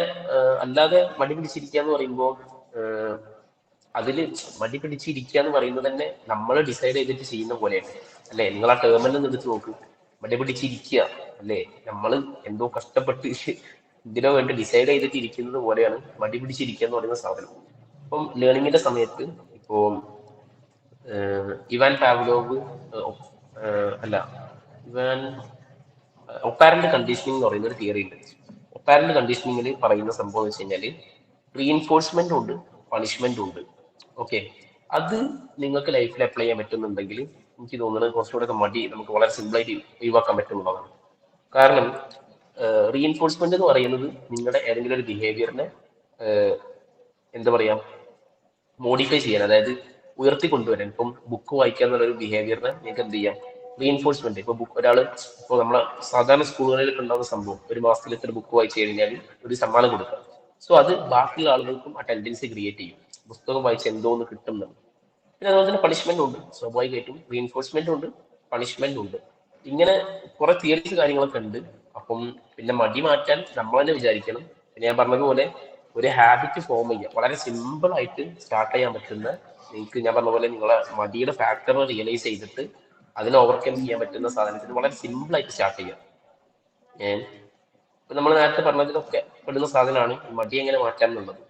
അല്ലാതെ മടി പിടിച്ചിരിക്കുക എന്ന് പറയുമ്പോൾ അതില് മടി പിടിച്ചിരിക്കുക എന്ന് പറയുന്നത് തന്നെ നമ്മൾ ഡിസൈഡ് ചെയ്തിട്ട് ചെയ്യുന്ന പോലെയാണ് അല്ലേ? നിങ്ങൾ ആ ടേമിൽ നിന്ന് എടുത്ത് നോക്ക്, മടി പിടിച്ചിരിക്കുക അല്ലേ? നമ്മൾ എന്തോ കഷ്ടപ്പെട്ട് ഇതിനോ വേണ്ടി ഡിസൈഡ് ചെയ്തിട്ട് ഇരിക്കുന്നത് പോലെയാണ് മടി പിടിച്ചിരിക്കുക എന്ന് പറയുന്ന സാധനം. അപ്പം ലേണിങ്ങിന്റെ സമയത്ത് ഇപ്പോ ഇവാൻ പാവ്ലോവ് അല്ല ഇവാൻ ഒപ്പാരന്റ് കണ്ടീഷനിങ് എന്ന് പറയുന്ന ഒരു തിയറി ഉണ്ട്. ഒപ്പാരന്റ് കണ്ടീഷനിങ്ങിൽ പറയുന്ന സംഭവം എന്ന് വെച്ച് കഴിഞ്ഞാല് റീഇൻഫോഴ്സ്മെന്റും ഉണ്ട്, പണിഷ്മെന്റും ഉണ്ട്. ഓക്കെ, അത് നിങ്ങൾക്ക് ലൈഫിൽ അപ്ലൈ ചെയ്യാൻ പറ്റുന്നുണ്ടെങ്കിൽ എനിക്ക് തോന്നുന്നത് കുറച്ചുകൂടെ മടി നമുക്ക് വളരെ സിമ്പിളായിട്ട് ഒഴിവാക്കാൻ പറ്റുന്നതാണ്. കാരണം റീഇൻഫോഴ്സ്മെന്റ് എന്ന് പറയുന്നത് നിങ്ങളുടെ ഏതെങ്കിലും ഒരു ബിഹേവിയറിനെ എന്താ പറയാ മോഡിഫൈ ചെയ്യാൻ, അതായത് ഉയർത്തിക്കൊണ്ടുവരാൻ. ഇപ്പം ബുക്ക് വായിക്കുക എന്നുള്ളൊരു ബിഹേവിയറിനെ നിങ്ങൾക്ക് എന്ത് ചെയ്യാം, റീഇൻഫോഴ്സ്മെന്റ്. ഇപ്പൊ ഇപ്പോൾ നമ്മളെ സാധാരണ സ്കൂളുകളിലൊക്കെ ഉണ്ടാകുന്ന സംഭവം, ഒരു മാസത്തിൽ ഇത്ര ബുക്ക് വായിച്ചു കഴിഞ്ഞാൽ ഒരു സമ്മാനം കൊടുക്കുക. സോ അത് ബാക്കിയുള്ള ആളുകൾക്കും ആ ടെൻഡൻസി ക്രിയേറ്റ് ചെയ്യും, പുസ്തകം വായിച്ച് എന്തോന്ന് കിട്ടുന്നുണ്ട്. പിന്നെ അതുപോലെ തന്നെ പണിഷ്മെന്റ് ഉണ്ട്, സ്വാഭാവികമായിട്ടും റീഇൻഫോഴ്സ്മെന്റ് ഉണ്ട്, പണിഷ്മെന്റ് ഉണ്ട്. ഇങ്ങനെ കുറെ തിയറീസ് കാര്യങ്ങളൊക്കെ ഉണ്ട്. അപ്പം പിന്നെ മടി മാറ്റാൻ നമ്മൾ തന്നെ വിചാരിക്കണം. പിന്നെ ഞാൻ പറഞ്ഞതുപോലെ ഒരു ഹാബിറ്റ് ഫോം ചെയ്യുക, വളരെ സിമ്പിൾ ആയിട്ട് സ്റ്റാർട്ട് ചെയ്യാൻ പറ്റുന്ന, നിങ്ങൾക്ക് ഞാൻ പറഞ്ഞ പോലെ നിങ്ങളെ മടിയുടെ ഫാക്ടർ റിയലൈസ് ചെയ്തിട്ട് അതിനെ ഓവർകം ചെയ്യാൻ പറ്റുന്ന സാധനത്തിന് വളരെ സിമ്പിൾ ആയിട്ട് സ്റ്റാർട്ട് ചെയ്യാം. ഇപ്പൊ നമ്മൾ നേരത്തെ പറഞ്ഞതിലൊക്കെ പെടുന്ന സാധനമാണ് ഈ മടി എങ്ങനെ മാറ്റാൻ എന്നുള്ളത്.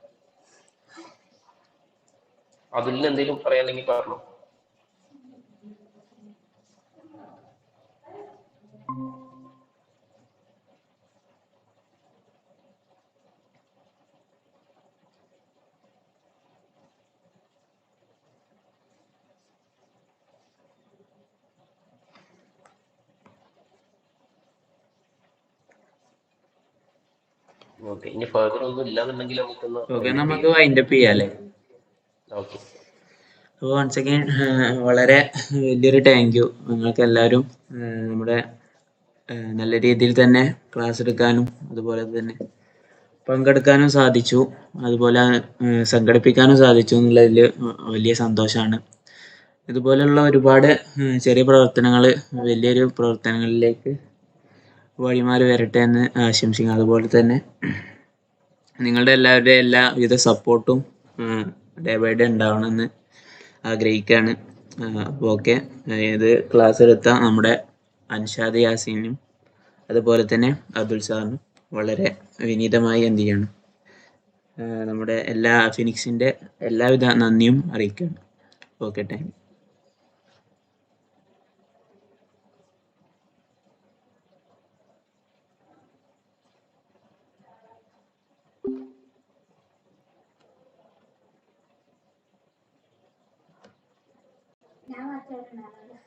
അതിൽ എന്തെങ്കിലും പറയാനെങ്കിൽ പറഞ്ഞോ. ഓക്കെ, ഇനി ഫർദർ ഒന്നും ഇല്ലാന്നുണ്ടെങ്കിൽ നമുക്കൊന്ന് ഓക്കെ, നമുക്ക് വൈൻഡപ്പ് ചെയ്യാല്ലേ. ഓക്കെ. അപ്പോൾ വൺസ് അഗൈൻ വളരെ വലിയൊരു താങ്ക് യു. നിങ്ങൾക്ക് എല്ലാവരും നമ്മുടെ നല്ല രീതിയിൽ തന്നെ ക്ലാസ് എടുക്കാനും അതുപോലെ തന്നെ പങ്കെടുക്കാനും സാധിച്ചു, അതുപോലെ സംഘടിപ്പിക്കാനും സാധിച്ചു എന്നുള്ളതിൽ വലിയ സന്തോഷമാണ്. ഇതുപോലെയുള്ള ഒരുപാട് ചെറിയ പ്രവർത്തനങ്ങൾ വലിയൊരു പ്രവർത്തനങ്ങളിലേക്ക് വഴിമാറി വരട്ടെ എന്ന് ആശംസിക്കുന്നു. അതുപോലെ തന്നെ നിങ്ങളുടെ എല്ലാവരുടെയും എല്ലാവിധ സപ്പോർട്ടും ഡേ ബൈ ഡേ ഉണ്ടാവണമെന്ന് ആഗ്രഹിക്കുകയാണ്. അപ്പോൾ ഓക്കെ, ഇത് ക്ലാസ് എടുത്ത നമ്മുടെ അൻഷാദ് യാസീനും അതുപോലെ തന്നെ അബ്ദുൽ സാറിനും വളരെ വിനീതമായി എന്ത് ചെയ്യാണ്, നമ്മുടെ എല്ലാ ഫിനിക്സിൻ്റെ എല്ലാവിധ നന്ദിയും അറിയിക്കുകയാണ്. Okay, thank you. ഞാൻ മാത്രമായിട്ടുണ്ടായിരുന്നല്ലോ.